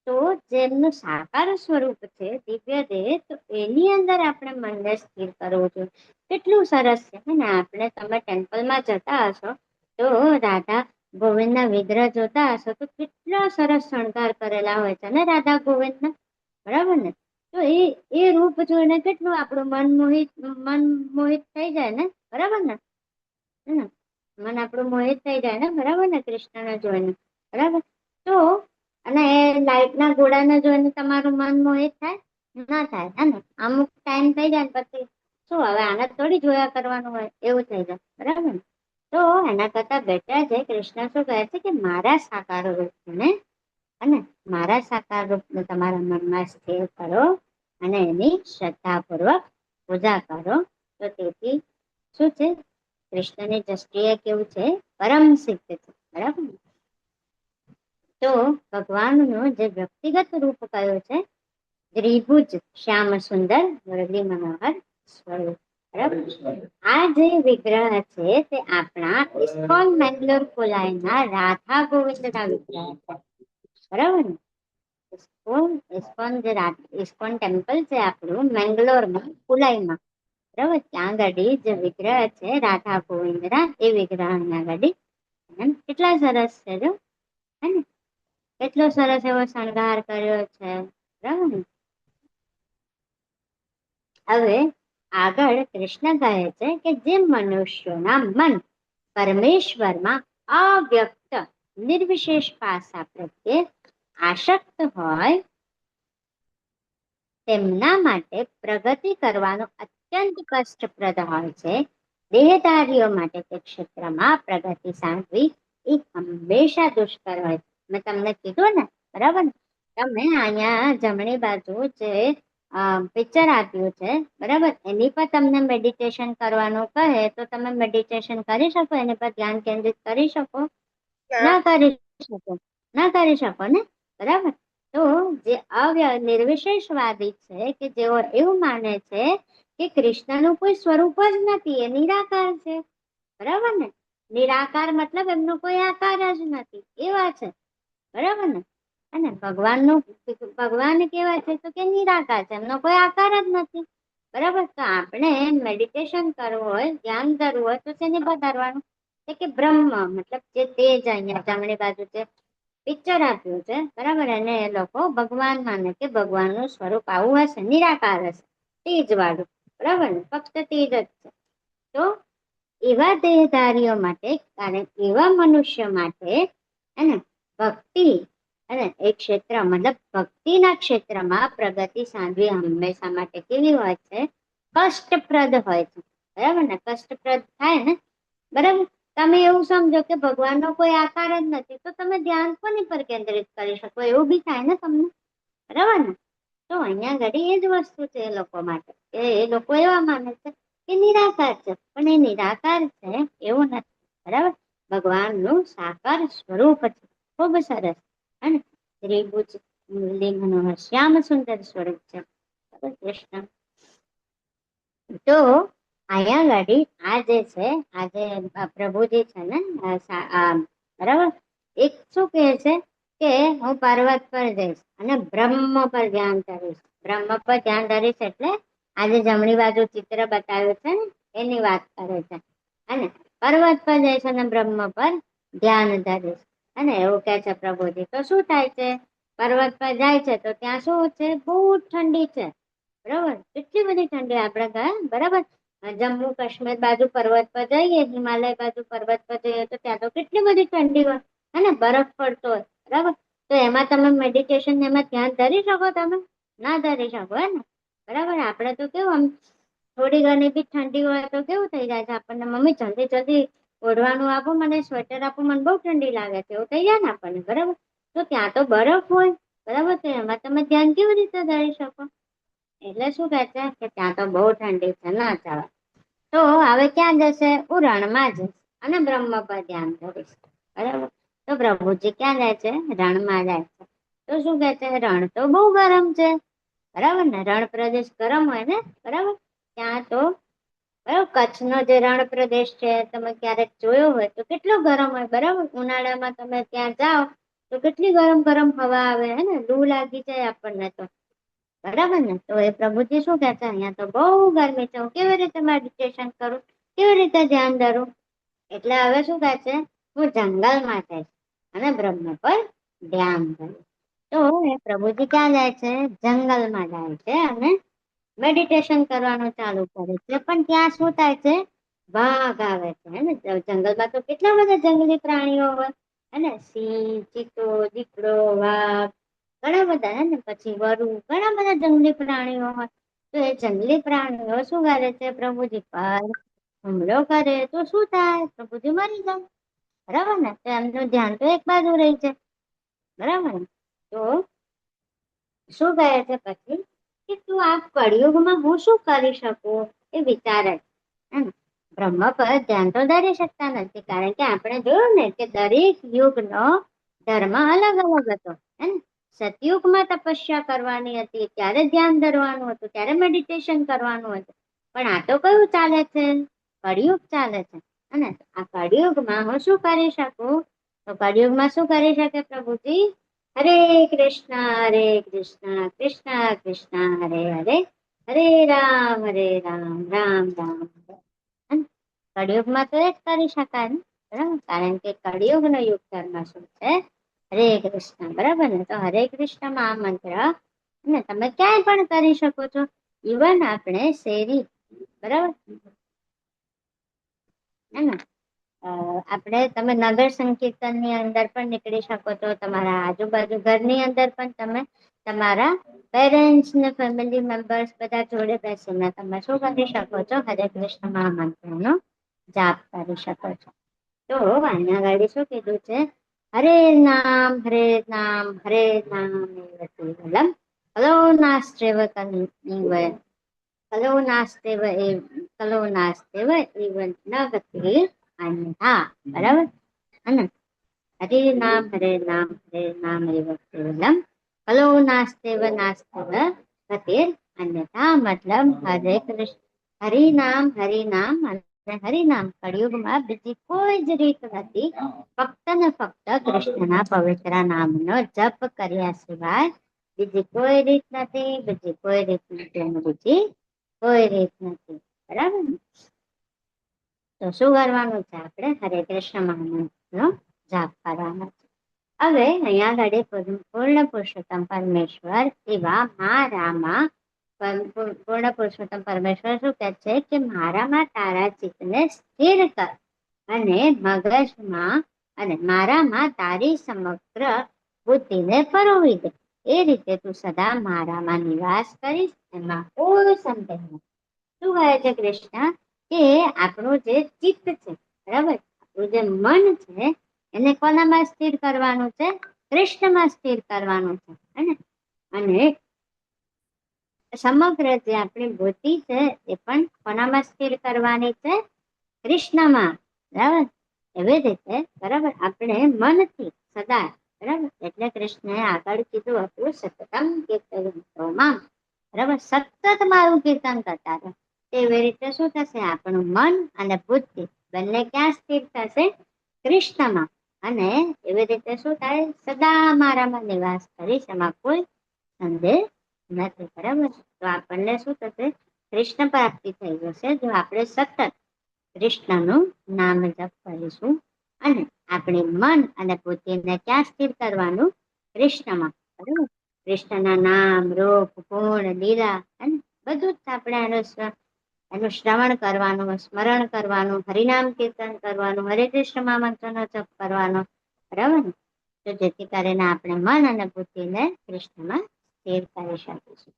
તો જેમનું સાકાર સ્વરૂપ છે દિવ્ય દેહ, તો એની અંદર આપણે મનને સ્થિર કરવું જોઈએ. કેટલું સરસ છે ને? આપણે તમે ટેમ્પલમાં જતા હશો તો રાધા ગોવિંદના વિગ્રહ જોતા હશો તો કેટલા સરસ શણગાર કરેલા હોય છે ને રાધા ગોવિંદના, બરાબર ને? તો એ રૂપ જોઈને કેટલું આપણું મન મોહિત થઈ જાય ને, બરાબર ને? હે ને? મન આપણું મોહિત થઈ જાય ને, બરાબર ને? કૃષ્ણને જોઈને, બરાબર. તો અને એ લાઈટના ગોળાને જોઈને તમારું મન મોહિત થાય? ના થાય, હે ને? અમુક ટાઈમ થઈ જાય ને પછી શું હવે આને થોડી જોયા કરવાનું હોય, એવું થઈ જાય, બરાબર ને? તો એના કરતા બેટર છે કૃષ્ણ શું કહે છે કે મારા સાકાર રૂપને, અને મારા સાકાર રૂપને તમારા મનમાં સ્થિર કરો અને એની શ્રદ્ધાપૂર્વક પૂજા કરો. તો તેથી શું છે? કૃષ્ણની દ્રષ્ટિએ કેવું છે? પરમ સિદ્ધ છે, બરાબર ને? તો ભગવાનનું જે વ્યક્તિગત રૂપ કયું છે? દ્વિભુજ શ્યામ સુંદર મુરલી મનોહર સ્વરૂપ, બરાબર. આ જે વિગ્રહ છે તે આપણા ઇસ્કોન મેંગલોર ખોલાયના રાધા ગોવિંદના વિગ્રહ છે, બરાબર ને? ઇસ્કોન ટેમ્પલ છે આપણું મેંગલોરમાં, કુલાઈમાં, બરાબર. ત્યાં આગળ જે વિગ્રહ છે રાધા ગોવિંદના, એ વિગ્રહ અહીંયા આગળ કેટલા સરસ છે જો, હે ને? કેટલો સરસ એવો શણગાર કર્યો છે, બરાબર ને? હવે આગળ કૃષ્ણ કહે છે કે જે મનુષ્યોના મન પરમેશ્વરમાં અવ્યક્ત નિર્વિશેષ પાસા પ્રત્યે આસક્ત હોય તેમના માટે પ્રગતિ કરવાનું અત્યંત કષ્ટપ્રદ હોય છે. દેહધારીઓ માટે તે ક્ષેત્રમાં પ્રગતિ સાધવી એ હંમેશા દુષ્કર હોય છે. મેં તમને કીધું ને, બરાબર ને? તમે અહીંયા જમણી બાજુ જે પિક્ચર આપ્યું છે, બરાબર, એની પર તમને મેડિટેશન કરવાનું કહે તો તમે મેડિટેશન કરી શકો? એની પર ધ્યાન કેન્દ્રિત કરી શકો? ના કરી શકો, ના કરી શકો ને, બરાબર. તો જે નિર્વિશેષવાદી છે કે જેઓ એવું માને છે કે કૃષ્ણનું કોઈ સ્વરૂપ જ નથી, એ નિરાકાર છે, બરાબર ને? નિરાકાર મતલબ એમનો કોઈ આકાર જ નથી, એવા છે, બરાબર ને? અને ભગવાન કેવા છે તો કે નિરાકાર છે, એમનો કોઈ આકાર જ નથી, બરાબર. તો આપણે મેડિટેશન કરવું હોય, ધ્યાન કરવું હોય તો તેને વધારવાનું કે બ્રહ્મ મતલબ જે તેજ, અહીંયા જમણી બાજુ છે પિક્ચર આપ્યું છે, બરાબર. એને એ લોકો ભગવાન માને કે ભગવાનનું સ્વરૂપ આવું હશે, નિરાકાર હશે, તેજ વાળું, બરાબર ને? ફક્ત તેજ જ છે. તો એવા દેહધારીઓ માટે અને એવા મનુષ્ય માટે, અને ભક્તિ અને એ ક્ષેત્ર મતલબ ભક્તિના ક્ષેત્રમાં પ્રગતિ સાધવી હંમેશા માટે કેવી હોય છે? કષ્ટપ્રદ હોય છે, બરાબર ને? કષ્ટપ્રદ થાય ને, બરાબર. તમે એવું સમજો કે ભગવાનનો કોઈ આકાર જ નથી, તો તમે ધ્યાન કોની પર કેન્દ્રિત કરી શકો? એવું બી થાય ને તમને, બરાબર ને? તો અહીંયા ઘડી એ જ વસ્તુ છે એ લોકો માટે, એ લોકો એવા માને છે કે નિરાકાર છે, પણ એ નિરાકાર છે એવું નથી, બરાબર. ભગવાનનું સાકાર સ્વરૂપ છે, ખૂબ સરસ, અને ત્રિભુજ મુરલી મનોહર શ્યામ સુંદર સ્વરૂપ છે, કૃષ્ણ. તો અહીંયા ગાડી આ જે છે, આ જે પ્રભુજી છે ને, બરાબર, એક શું કહે છે કે હું પર્વત પર જઈશ અને બ્રહ્મ પર ધ્યાન કરીશ. બ્રહ્મ પર ધ્યાન ધરીશ એટલે આજે જમણી બાજુ ચિત્ર બતાવ્યું છે ને, એની વાત કરે છે. અને પર્વત પર જઈશ અને બ્રહ્મ પર ધ્યાન ધરીશ, અને એવું કે છે પ્રભુજી. તો શું થાય છે? પર્વત પર જાય છે તો ત્યાં શું છે? બહુ ઠંડી છે, બરાબર. કેટલી બધી ઠંડી આપણે ગયા, બરાબર. જમ્મુ કાશ્મીર બાજુ પર્વત પર જઈએ, હિમાલય બાજુ પર્વત પર જઈએ તો ત્યાં તો કેટલી બધી ઠંડી હોય, અને બરફ પડતો હોય, બરાબર. તો એમાં તમે મેડિટેશન એમાં ધ્યાન ધરી શકો? તમે ના ધરી શકો, હે ને? બરાબર. આપણે તો કેવું આમ થોડી ઘણી બી ઠંડી હોય તો કેવું થઈ જાય છે આપણને, મમ્મી જલ્દી જલ્દી ઓઢવાનું આપો, મને સ્વેટર આપો, મને બહુ ઠંડી લાગે છે, એવું થઈ જાય ને આપણને, બરાબર. તો ત્યાં તો બરફ હોય, બરાબર. તો એમાં તમે ધ્યાન કેવી રીતે ધરી શકો? એટલે શું કહે છે કે ત્યાં તો બહુ ઠંડી છે, ના ચાલે. તો હવે ક્યાં જશે? ઉરણમાં જશે અને બ્રહ્મ પર ધ્યાન ધરીશ, બરાબર. તો પ્રભુજી ક્યાં જાય છે? રણમાં જાય છે. તો શું કહે છે? રણ તો બહુ ગરમ છે, બરાબર ને? રણ પ્રદેશ ગરમ હોય ને, બરાબર? ત્યાં તો બરાબર, કચ્છનો જે રણ પ્રદેશ છે તમે ક્યારેક જોયો હોય તો કેટલો ગરમ હોય, બરાબર? ઉનાળામાં તમે ત્યાં જાઓ તો કેટલી ગરમ ગરમ હવા આવે, હે ને? લૂ લાગી જાય આપણને તો, બરાબર ને? તો એ પ્રભુજી શું કહે છે? અહીંયા તો બહુ ગરમી છે, હું કેવી રીતે મેડિટેશન કરું, કેવી રીતે ધ્યાન ધરું? એટલે હવે શું કહે છે? હું જંગલમાં જઈશ અને બ્રહ્મ પર ધ્યાન કરું. તો એ પ્રભુજી ક્યાં જાય છે? જંગલમાં જાય છે અને મેડિટેશન કરવાનું ચાલુ કરે છે. પણ ત્યાં શું થાય છે? વાઘ આવે છે, હે ને? જંગલમાં તો કેટલા બધા જંગલી પ્રાણીઓ હોય, હે ને? સિંહ, ચિત્તો, દીપડો, વાઘ, ઘણા બધા, હે ને? પછી વરુ, ઘણા બધા જંગલી પ્રાણીઓ હોય. તો એ જંગલી પ્રાણીઓ શું કરે છે? પ્રભુજી પર હુમલો કરે તો શું થાય? પ્રભુજી મરી જાય, બરાબર ને? તો એમનું ધ્યાન તો એક બાજુ રહી છે, બરાબર ને? તો શું કહે છે પછી કે તું આ કળિયુગમાં હું શું કરી શકું એ વિચારે છે, હે ને? બ્રહ્મ પર ધ્યાન તો ધરી શકતા નથી, કારણ કે આપણે જોયું ને કે દરેક યુગનો ધર્મ અલગ અલગ હતો, હે ને? સતયુગમાં તપસ્યા કરવાની હતી, ત્યારે ધ્યાન ધરવાનું હતું, ત્યારે મેડિટેશન કરવાનું હતું. પણ આ તો કયું ચાલે છે? કળિયુગ ચાલે છે, અને આ કળિયુગમાં હું શું કરી શકું? તો કળિયુગમાં શું કરી શકે પ્રભુજી? હરે કૃષ્ણ કૃષ્ણ કૃષ્ણ હરે હરે, હરે રામ રામ રામ હરે. કળિયુગમાં તો એ જ કરી શકાય ને, બરાબર? કારણ કે કળિયુગનો યુગ ધર્મ શું છે? હરે કૃષ્ણ, બરાબર ને? તો હરે કૃષ્ણ મહામંત્ર ને તમે ક્યાંય પણ કરી શકો છો, ઇવન આપણે શેરી, બરાબર, હે ને? આપણે તમે નગર સંકીર્તન ની અંદર પણ નીકળી શકો છો, તમારા આજુબાજુ ઘરની અંદર પણ તમે તમારા પેરેન્ટ્સ ને ફેમિલી મેમ્બર્સ બધા જોડે બેસીને તમે શું કરી શકો છો? હરે કૃષ્ણ મહામંત્રનો જાપ કરી શકો છો. તો અહીંયા આગળ શું કીધું છે? હરે નામ હરે નામ હરે નામ હલો નાસ્ત્રેવ કલો નાસ્તેવ કલો નાસ્તેવ એવં ન ગતિ અન્યથા, બરાબર? અને હરે નામ હરે નામ હરે નામ એવ કેવલમ કલો નાસ્તેવ ગતિર અન્યથા. મતલબ હરે કૃષ્ણ, હરિનામ અને હરિનામ કળિયુગમાં બીજી કોઈ જ રીત નથી, ફક્ત ને ફક્ત કૃષ્ણના પવિત્ર નામનો જપ કર્યા સિવાય બીજી કોઈ રીત નથી, બીજી કોઈ રીત નથી, અને બીજી કોઈ રીત નથી, બરાબર ને? તો શું કરવાનું છે? આપણે હરે કૃષ્ણ મહામંત્રનો જાપ કરવાનો છે. હવે અહીંયા આગળ પૂર્ણ પુરુષોત્તમ પરમેશ્વર એવા મારામાં પૂર્ણ પુરુષોત્તમ પરમેશ્વર શું કહે છે કે મારામાં તારા ચિત્તને સ્થિર કર અને મગજમાં અને મારામાં તારી સમગ્ર બુદ્ધિને પરોવી દે. એ રીતે તું સદા મારામાં નિવાસ કરીશ, એમાં કોઈ સંદેહ નથી. શું કહે છે કૃષ્ણ? કે આપણું જે ચિત્ત છે, બરાબર, આપણું જે મન છે, એને કોનામાં સ્થિર કરવાનું છે? કૃષ્ણમાં સ્થિર કરવાનું છે, હે ને? અને સમગ્ર જે આપણી બુદ્ધિ છે એ પણ કોનામાં સ્થિર કરવાની છે? કૃષ્ણમાં, બરાબર? એવી રીતે, બરાબર, આપણે મનથી સદા, બરાબર, એટલે કૃષ્ણએ આગળ કીધું હતું સતતમ કીર્તયંતોમાં, બરાબર, સતત મારું કીર્તન કરતા રહો. એવી રીતે શું થશે? આપણું મન અને બુદ્ધિ બંને ક્યાં સ્થિર થશે? કૃષ્ણમાં. અને એવી રીતે શું થાય? સદા મારામાં નિવાસ કરીશ, એમાં કોઈ સંદેહ નથી, બરાબર? તો આપણને શું થશે? કૃષ્ણ પ્રાપ્તિ થઈ જશે જો આપણે સતત કૃષ્ણનું નામ જપ કરીશું. અને આપણે મન અને બુદ્ધિને ક્યાં સ્થિર કરવાનું? કૃષ્ણમાં, બરાબર? કૃષ્ણના નામ, રૂપ, ગુણ, લીલા, અને બધું જ આપણે એનું શ્રવણ કરવાનું, સ્મરણ કરવાનું, હરિનામ કીર્તન કરવાનું, હરે કૃષ્ણ મહામંત્રનો જપ કરવાનો, બરાબર ને? તો જેથી કરીને આપણે મન અને બુદ્ધિને કૃષ્ણમાં સ્થિર કરી શકીશું.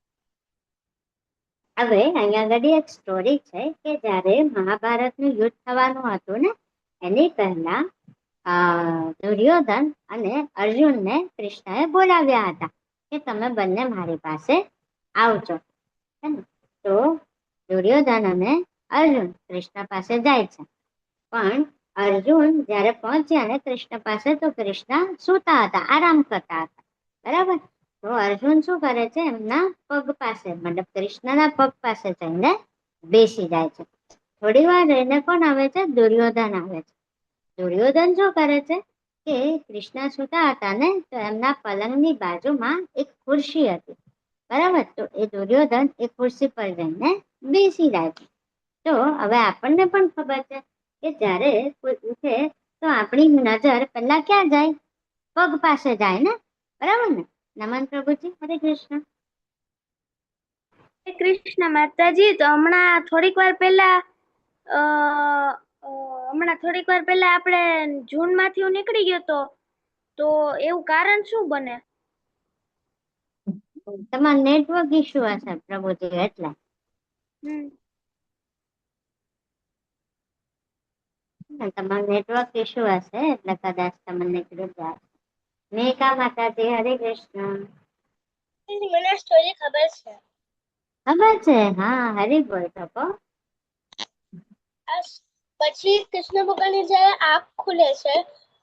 હવે અહીંયા આગળ એક સ્ટોરી છે કે જ્યારે મહાભારતનું યુદ્ધ થવાનું હતું ને, એની પહેલા દુર્યોધન અને અર્જુનને કૃષ્ણએ બોલાવ્યા હતા કે તમે બંને મારી પાસે આવજો, હે ને? તો દુર્યોધન અને અર્જુન કૃષ્ણ પાસે જાય છે, પણ અર્જુન જ્યારે પહોંચ્યા ને કૃષ્ણ પાસે તો કૃષ્ણ સૂતા હતા, આરામ કરતા હતા, બરાબર. તો અર્જુન શું કરે છે, એમના પગ પાસે મતલબ કૃષ્ણના પગ પાસે જઈને બેસી જાય છે. થોડી વાર રહીને કોણ આવે છે, દુર્યોધન આવે છે. દુર્યોધન શું કરે છે કે કૃષ્ણ સૂતા હતા ને તો એમના પલંગની બાજુમાં એક ખુરશી હતી, બરાબર. તો એ દુર્યોધન એ ખુરશી પર જઈને બેસી જાય છે. તો હવે આપણને પણ ખબર છે કે જ્યારે કોઈ ઉઠે તો આપણી નજર પહેલા ક્યાં જાય, પગ પાસે જાય ને, બરાબર ને. નમન પ્રભુજી, હરે કૃષ્ણ. શ્રી કૃષ્ણ માતાજી. તો હમણાં થોડીક વાર પહેલા આપણે જૂન માંથી નીકળી ગયો તો એવું કારણ શું બને? તમારો નેટવર્ક ઇશ્યુ હશે પ્રભુજી, એટલે તમારો નેટવર્ક ઇશ્યુ હશે એટલે કદાચ તમને નીકળી જાય. મેઘા માતાજી, હરે કૃષ્ણ. મને સ્ટોરી ખબર છે. ખબર છે, હા, હરી બોલ શકો. પછી કૃષ્ણ ભગવાનની જયારે આંખ ખુલે છે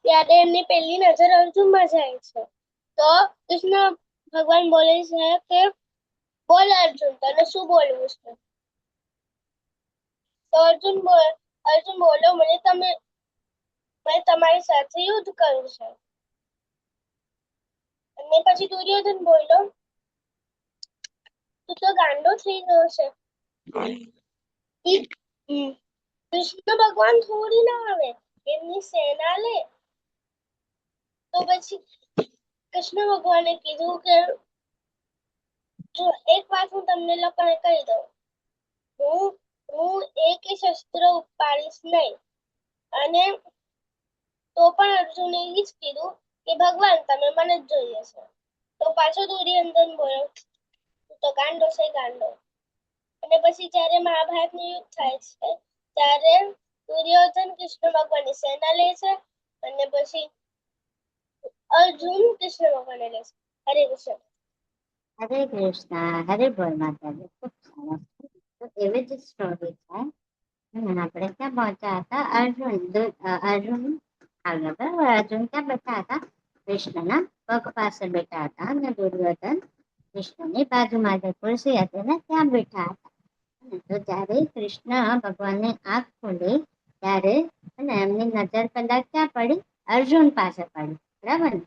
ત્યારે એમની પહેલી નજર અર્જુનમાં જાય છે. તો કૃષ્ણ ભગવાન બોલે છે કે બોલ અર્જુન, તને શું બોલવું છે? તો અર્જુન બોલો, મને તમારી સાથે યુદ્ધ કરવું છે. અને પછી દુર્યોધન બોલ્યો, તું તો ગાંડો થઈ ગયો છે. કૃષ્ણ ભગવાન થોડી ના આવે, એમની સેના લે. તો પછી કૃષ્ણ ભગવાને કીધું કે જો એક વાત હું તમને લોકોને કહી દઉં, હું એક શસ્ત્ર ઉપાડીશ નહીં. અને તો પણ અર્જુને એ જ કીધું કે ભગવાન તમે મને જ જોઈએ છે. તો પાછો દુર્યોધન બોલ્યો, તું તો ગાંડો છે, ગાંડો. અને પછી જયારે મહાભારતનું યુદ્ધ થાય છે ત્યારે દુર્યોધન કૃષ્ણ ભગવાનની સેના લે છે અને પછી અર્જુન કૃષ્ણ ભગવાનને લે છે. હરે કૃષ્ણ. હરે કૃષ્ણ, હરે બોલ માતાજી, ખૂબ સરસ. તો એવી જ સ્ટોરી છે. આપણે ક્યાં પહોંચ્યા હતા, અર્જુન આગળ, બરાબર. અર્જુન ક્યાં બેઠા હતા, કૃષ્ણના પગ પાસે બેઠા હતા અને દુર્યોધન કૃષ્ણની બાજુમાં જે ખુરશી હતી ને ત્યાં બેઠા હતા. તો જ્યારે કૃષ્ણ ભગવાનની આંખ ખુલી ત્યારે એમની નજર પહેલા ક્યાં પડી, અર્જુન પાસે પડી, બરાબર ને.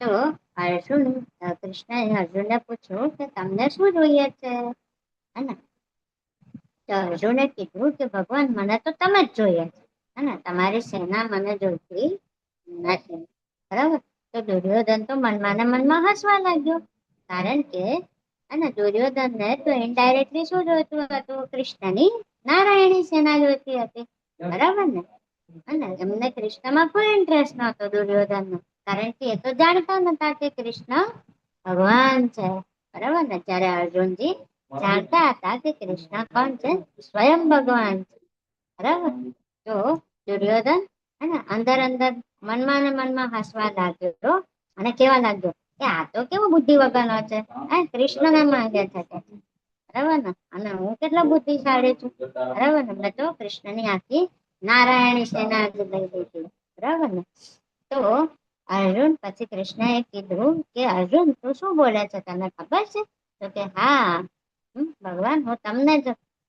તો કૃષ્ણએ અર્જુનને પૂછ્યું કે તમને શું જોઈએ છે, હે. તો અર્જુને કીધું કે ભગવાન મને તો તમે જ જોઈએ છે, હે. તમારી સેના મને જોઈતી નથી, બરાબર. તો દુર્યોધન તો મનમાં ને મનમાં હસવા લાગ્યો, કારણ કે દુર્યોધનને તો ઇનડાયરેક્ટલી શું જોઈતું હતું, કૃષ્ણની નારાયણી સેના જોઈતી હતી, બરાબર ને. અને એમને કૃષ્ણમાં કોઈ ઇન્ટરેસ્ટ નહોતો દુર્યોધનનો, કારણ કે એ તો જાણતા નતા કે કૃષ્ણ ભગવાન છે, બરાબર ને. જ્યારે અર્જુનજી જાણતા હતા કે કૃષ્ણ કોણ છે, સ્વયં ભગવાન છે, બરાબર. તો દુર્યોધન અંદર અંદર મનમાં ને મનમાં હસવા લાગ્યો અને કેવા લાગ્યો કે આ તો કેવો બુદ્ધિ વગરનો છે, કૃષ્ણને માંગે છે, બરાબર ને. અને હું કેટલો બુદ્ધિશાળી છું, બરાબર ને. મેં તો કૃષ્ણની આખી નારાયણી સેના લઈ લીધી, બરાબર ને. તો અર્જુન પછી કૃષ્ણએ કીધું કે અર્જુન તું શું બોલે છે, તને ખબર છે? તો કે હા ભગવાન, હું તમને જ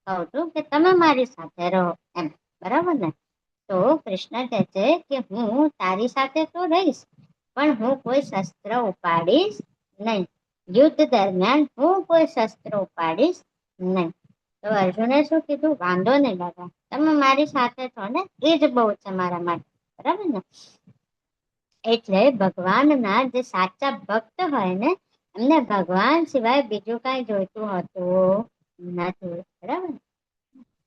કહું છું કે તમે મારી સાથે રહો, એમ, બરાબર ને. તો કૃષ્ણ કહે છે કે હું તારી સાથે તો રહીશ, પણ હું કોઈ શસ્ત્ર ઉપાડીશ નહીં. યુદ્ધ દરમિયાન હું કોઈ શસ્ત્ર ઉપાડીશ નહીં. તો અર્જુને શું કીધું, વાંધો નહીં બાબા, તમે મારી સાથે છો ને એ જ બહુ છે મારા માટે, બરાબર ને. એટલે ભગવાનના જે સાચા ભક્ત હોય ને એમને ભગવાન સિવાય બીજું કઈ જોઈતું હોતું નથી, બરાબર.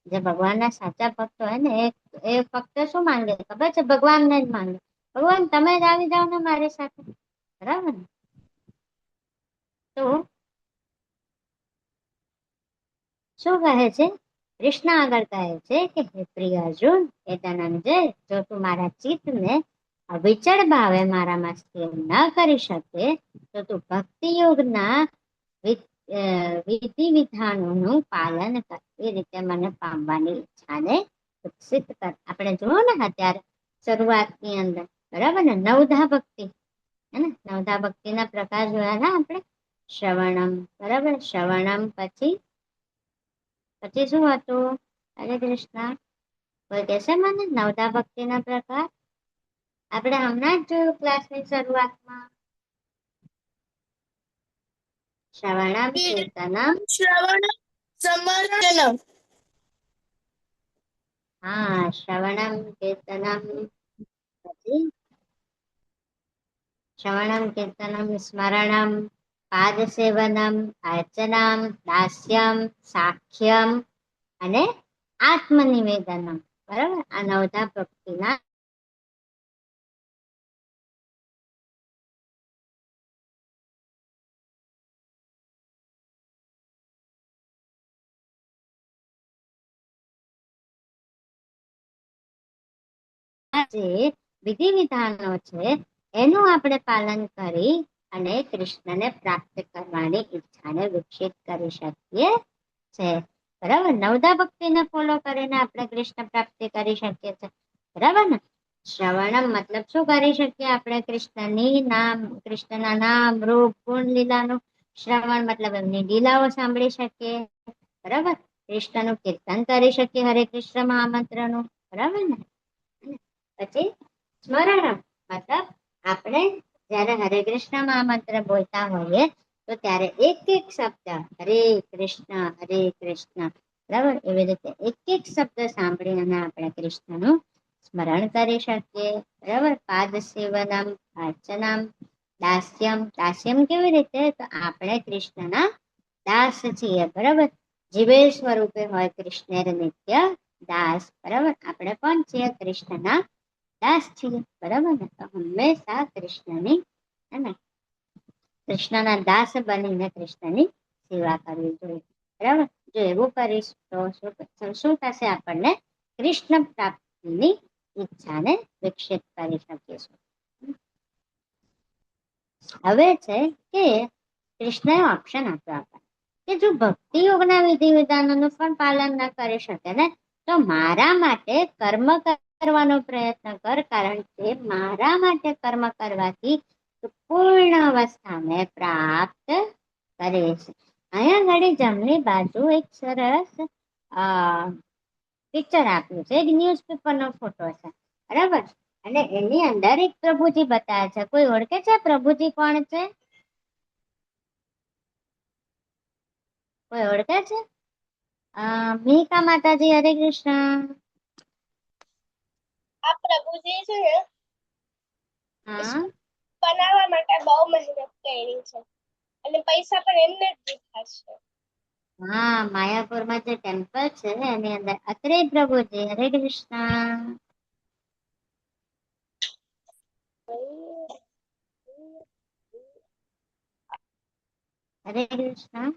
જે ભગવાનના સાચા ભક્ત હોય ને એ ફક્ત શું માંગે ખબર છે, ભગવાનને જ માંગે, ભગવાન તમે જ આવી જાઓ ને મારી સાથે, બરાબર ને. તો શું કહે છે, કૃષ્ણ આગળ કહે છે કે હે પ્રિય અર્જુન, હે ધનંજય, જો તું મારા ચિત્તને અવિચળ ભાવે મારામાં સ્થિર ન કરી શકે તો તું ભક્તિ યોગના વિધિ વિધાનોનું પાલન કર, એ રીતે મને પામવાની ઈચ્છાને વિકસિત કર. આપણે જોયું ને અત્યારે શરૂઆતની અંદર, બરાબર ને? નવધા ભક્તિ, હે ને? નવધા ભક્તિના પ્રકાર જોયા ના આપણે? શ્રવણમ, બરાબર? શ્રવણમ પછી પછી શું હતું? હરે કૃષ્ણ, કોઈ કહેશે મને નવધા ભક્તિના પ્રકાર? આપણે હમણાં જ જોયું ક્લાસની શરૂઆતમાં. શ્રવણમ, કીર્તનમ, શ્રવણ સમર્પણમ. હા, શ્રવણમ, કીર્તનમ, પછી શ્રવણમ, કીર્તનમ, સ્મરણમ, પાદ સેવનમ, અર્ચનમ, દાસ્યમ, સાખ્યમ અને આત્મનિવેદનમ, બરાબર? આ નવધા ભક્તિના જે વિધિ વિધાનો છે એનું આપણે પાલન કરી અને કૃષ્ણને પ્રાપ્ત કરવાની ઈચ્છાને વિકસિત કરી શકીએ છે, બરાબર? નવધા ભક્તિને ફોલો કરીને આપણે કૃષ્ણ પ્રાપ્તિ કરી શકીએ છીએ, બરાબર ને? શ્રવણમ મતલબ શું કરી શકીએ આપણે? કૃષ્ણના નામ, રૂપ, ગુણ, લીલાનું શ્રવણ મતલબ એમની લીલાઓ સાંભળી શકીએ, બરાબર? કૃષ્ણનું કીર્તન કરી શકીએ, હરે કૃષ્ણ મહામંત્રનું, બરાબર ને? પછી સ્મરણમ મતલબ આપણે જ્યારે હરે કૃષ્ણ મહામંત્ર બોલતા હોઈએ તો ત્યારે એક એક શબ્દ હરે કૃષ્ણ, બરાબર? એવી રીતે એક એક શબ્દ સાંભળી અને આપણે કૃષ્ણનું સ્મરણ કરી શકીએ, બરાબર? પાદ સેવનમ, અર્ચનમ, દાસ્યમ. દાસ્યમ કેવી રીતે? તો આપણે કૃષ્ણના દાસ છીએ, બરાબર? જીવેર સ્વરૂપે હોય કૃષ્ણ નિત્ય દાસ, બરાબર? આપણે પણ છીએ કૃષ્ણના દાસ છીએ, બરાબર ને? તો હંમેશા કૃષ્ણની, હે ને, કૃષ્ણના દાસ બનીને કૃષ્ણની સેવા કરવી જોઈએ, બરાબર? જો એવું કરીશ તો શું થશે? આપણને કૃષ્ણ પ્રાપ્તિની ઈચ્છાને વિકસિત કરી શકીશું. હવે છે કે કૃષ્ણએ ઓપ્શન આપ્યો આપણને કે જો ભક્તિ યોગના વિધિ વિધાનોનું પણ પાલન ન કરી શકે ને તો મારા માટે કર્મ કરવાનો પ્રયત્ન કર, કારણ કે મારા માટે કર્મ કરવાથી પૂર્ણ અવસ્થાને પ્રાપ્ત કરે છે. અહીંયા ઘડી જમણી બાજુ એક સરસ પિક્ચર આપ્યું છે, એક ન્યૂઝપેપરનો ફોટો છે, બરાબર? અને એની અંદર એક પ્રભુજી બતાવે છે. કોઈ ઓળખે છે પ્રભુજી કોણ છે? કોઈ ઓળખે છે? મિહિકા માતાજી, હરે કૃષ્ણ. આ પ્રભુજી છે ને હા, બનાવવા માટે બહુ મહેનત કરી છે અને પૈસા પણ એમને જ દીધા છે. હા, માયાપુરમાં જે ટેમ્પલ છે એની અંદર અત્રેય પ્રભુજી, હરે કૃષ્ણ. હરે કૃષ્ણ.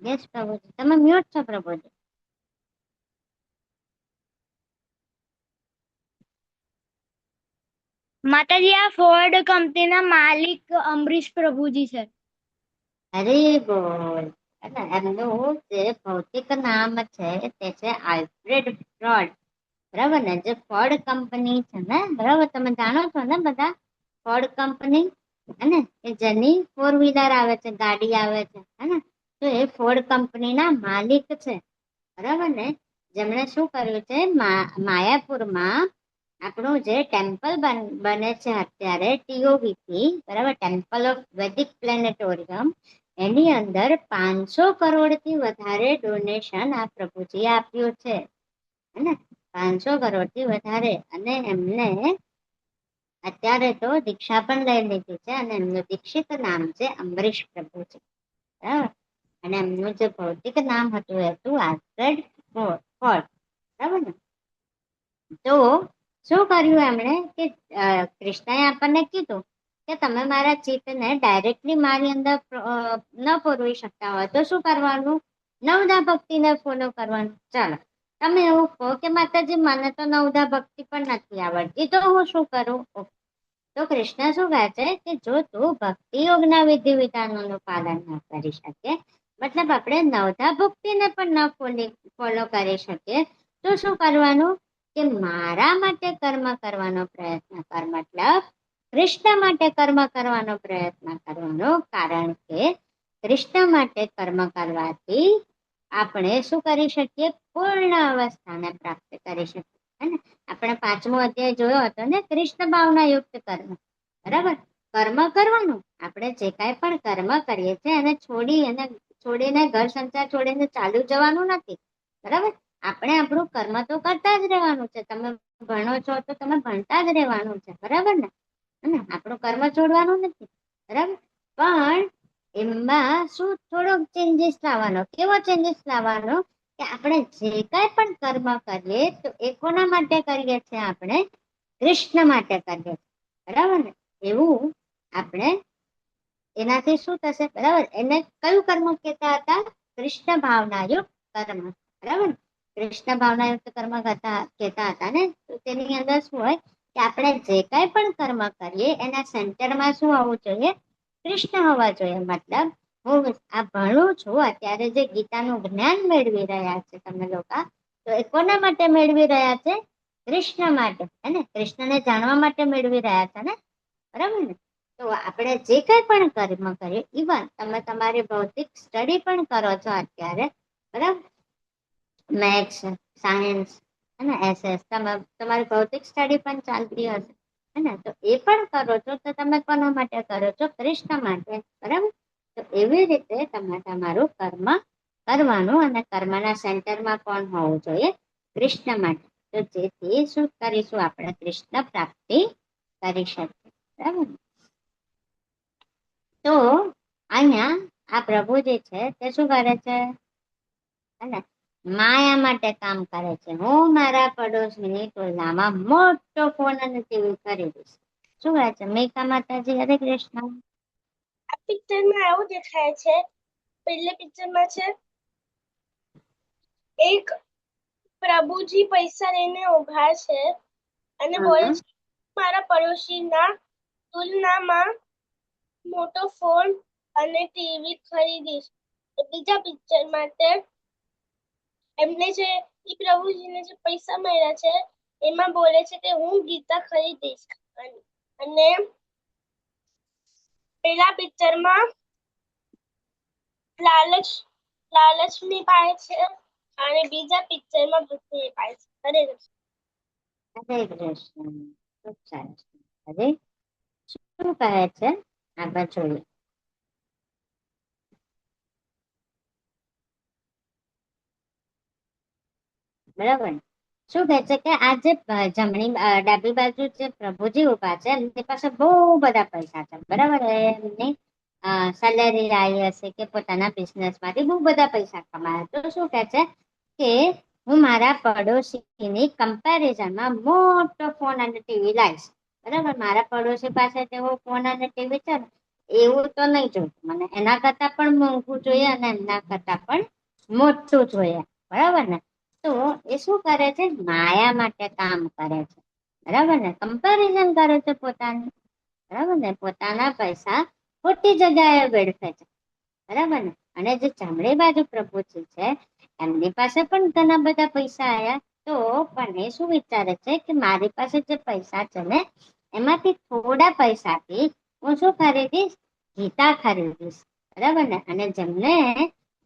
યસ પ્રભુજી, તમે મ્યુટ છો પ્રભુજી. માતાજી, આ ફોર્ડ કંપનીના માલિક અમરીશ પ્રભુજી છે. અરે બોલ. એટલે એમનું જે ભૌતિક નામ છે તે છે આલ્ફ્રેડ ફ્રોડ, બરાબર ને? જે ફોર્ડ કંપની છે ને, બરાબર? તમે જાણો છો ને બધા ફોર્ડ કંપની, હે ને? એ જેની 4 વ્હીલર આવે છે, ગાડી આવે છે, હે ને? તો એ ફોર્ડ કંપનીના માલિક છે, બરાબર ને? જેમણે શું કર્યું છે, માયાપુરમાં આપણું જે ટેમ્પલ બને છે અત્યારે TOVP, બરાબર? ટેમ્પલ ઓફ વેદિક પ્લેનેટોરિયમ, એની અંદર 500 કરોડથી વધારે ડોનેશન આ પ્રભુજીએ આપ્યું છે, હે ને? 500 કરોડથી વધારે. અને એમને અત્યારે તો દીક્ષા પણ લઈ લીધી છે અને એમનું દીક્ષિત નામ છે અમરીશ પ્રભુજી, બરાબર? અને એમનું જે ભૌતિક નામ હતું એ હતું આલ્ફ્રેડ ફોર્ડ, બરાબર ને? તો શું કર્યું એમણે કે કૃષ્ણએ આપણને કીધું કે તમે મારા ચિત્તને ડાયરેક્ટલી મારી અંદર ન પૂરવી શકતા હોય તો શું કરવાનું? નવધા ભક્તિને ફોલો કરવાનું. ચાલો, તમે એવું કહો કે માતાજી મને તો નવધા ભક્તિ પણ નથી આવડતી, તો હું શું કરું? તો કૃષ્ણ શું કહે છે કે જો તું ભક્તિ યોગના વિધિ વિધાનોનું પાલન ન કરી શકે, મતલબ આપણે નવધા ભુક્તિને પણ ન ફોલો કરી શકીએ તો શું કરવાનું કે મારા માટે કર્મ કરવાનો પ્રયત્ન કર, મતલબ કૃષ્ણ માટે કર્મ કરવાનો પ્રયત્ન કરવાનો. કારણ કે કૃષ્ણ માટે કર્મ કરવાથી આપણે શું કરી શકીએ, પૂર્ણ અવસ્થાને પ્રાપ્ત કરી શકીએ. હે ને, આપણે 5મો અધ્યાય જોયો હતો ને, કૃષ્ણ ભાવના યુક્ત કર્મ. બરાબર, કર્મ કરવાનું, આપણે જે કાંઈ પણ કર્મ કરીએ છીએ એને છોડીને ઘર સંસાર છોડીને ચાલુ જવાનું નથી. બરાબર, આપણે આપણું કર્મ તો કરતા જ રહેવાનું છે. તમે ભણો છો તો તમે ભણતા જ રહેવાનું છે. બરાબર ને, આપણું કર્મ છોડવાનું નથી. બરાબર, પણ એમાં શું થોડોક ચેન્જીસ લાવવાનો. કેવો ચેન્જીસ લાવવાનો કે આપણે જે કાંઈ પણ કર્મ કરીએ તો એ કોના માટે કરીએ છીએ, આપણે કૃષ્ણ માટે કરીએ છીએ. બરાબર ને, એવું આપણે એનાથી શું થશે, બરાબર, એને કયું કર્મ કહેતા હતા, કૃષ્ણ ભાવનાયુક્ત કર્મ. બરાબર, કૃષ્ણ ભાવનાયુક્ત કર્મ કહેતા હતા ને, તો તેની અંદર શું હોય કે આપણે જે કાંઈ પણ કર્મ કરીએ એના સેન્ટરમાં શું હોવું જોઈએ, કૃષ્ણ હોવા જોઈએ. મતલબ હું આ ભણું છું અત્યારે, જે ગીતાનું જ્ઞાન મેળવી રહ્યા છે તમે લોકો, તો એ કોના માટે મેળવી રહ્યા છે, કૃષ્ણ માટે. હે ને, કૃષ્ણને જાણવા માટે મેળવી રહ્યા છે ને. બરાબર ને, તો આપણે જે કાંઈ પણ કર્મ કરીએ, ઇવન તમે તમારી ભૌતિક સ્ટડી પણ કરો છો અત્યારે, બરાબર, મેથ્સ, સાયન્સ અને SS, તમારી ભૌતિક સ્ટડી પણ ચાલતી હશે. હે, તો એ પણ કરો છો તો તમે કોના માટે કરો છો, કૃષ્ણ માટે. બરાબર, તો એવી રીતે તમે તમારું કર્મ કરવાનું અને કર્મના સેન્ટરમાં કોણ હોવું જોઈએ, કૃષ્ણ માટે. તો જેથી શું કરીશું, આપણે કૃષ્ણ પ્રાપ્તિ કરી શકીએ. બરાબર, તો અહીંયા આ પ્રભુ જે છે તે શું કરે છે, માયા માટે કામ કરે છે. હું મારા પડોશીની તુલનામાં મોટો ફોન અને ટીવી ખરીદીશ. શું કહે છે મેકા માતાજી? હરે કૃષ્ણ. આ પિક્ચરમાં એવું દેખાય છે, પહેલે પિક્ચરમાં છે એક પ્રભુજી પૈસા લઈને ઉભા છે અને બોલે છે, મારા પડોશીના તુલનામાં મોટો ફોન અને ટીવી ખરીદીશ. બીજા પિક્ચરમાં એમને જે પ્રભુજીને જે પૈસા મળ્યા છે એમાં બોલે છે કે હું ગીતા ખરીદીશ. અને પેલા પિક્ચરમાં લાલચની પાય છે અને બીજા પિક્ચરમાં બુદ્ધિની પાય છે. હરે કૃષ્ણ. હરે કૃષ્ણ. ખૂબ સરસ. હવે શું કહે છે આગળ જોઈએ. બરાબર, શું કહે છે કે આ જે ડાબી બાજુ જે પ્રભુજી ઉભા છે એમની પાસે બહુ બધા પૈસા છે. બરાબર, એમની સેલેરી આવી હશે કે પોતાના બિઝનેસ માંથી બહુ બધા પૈસા કમાયા. તો શું કહે છે કે હું મારા પડોશીની કમ્પેરિઝનમાં મોટો ફોન અને ટીવી લાવીશ. બરાબર, મારા પડોશી પાસે જેવો ફોન અને ટીવી છે ને એવું તો નહીં જોઈતું મને. એના કરતા પણ મોંઘું જોઈએ અને એમના કરતા પણ મોટું જોઈએ. બરાબર ને, તો એ શું કરે છે, માયા માટે કામ કરે છે. બરાબર ને, કમ્પેરિઝન કરે છે પોતાની. બરાબર ને, પોતાના પૈસા ખોટી જગ્યાએ વેડફે છે. બરાબર ને, અને જે જમણી બાજુ પ્રભુજી છે એમની પાસે પણ ઘણા બધા પૈસા આયા. તો પણ એ શું વિચારે છે કે મારી પાસે જે પૈસા છે ને એમાંથી થોડા પૈસાથી હું શું ખરીદીશ, ગીતા ખરીદીશ. બરાબર ને, અને જેમને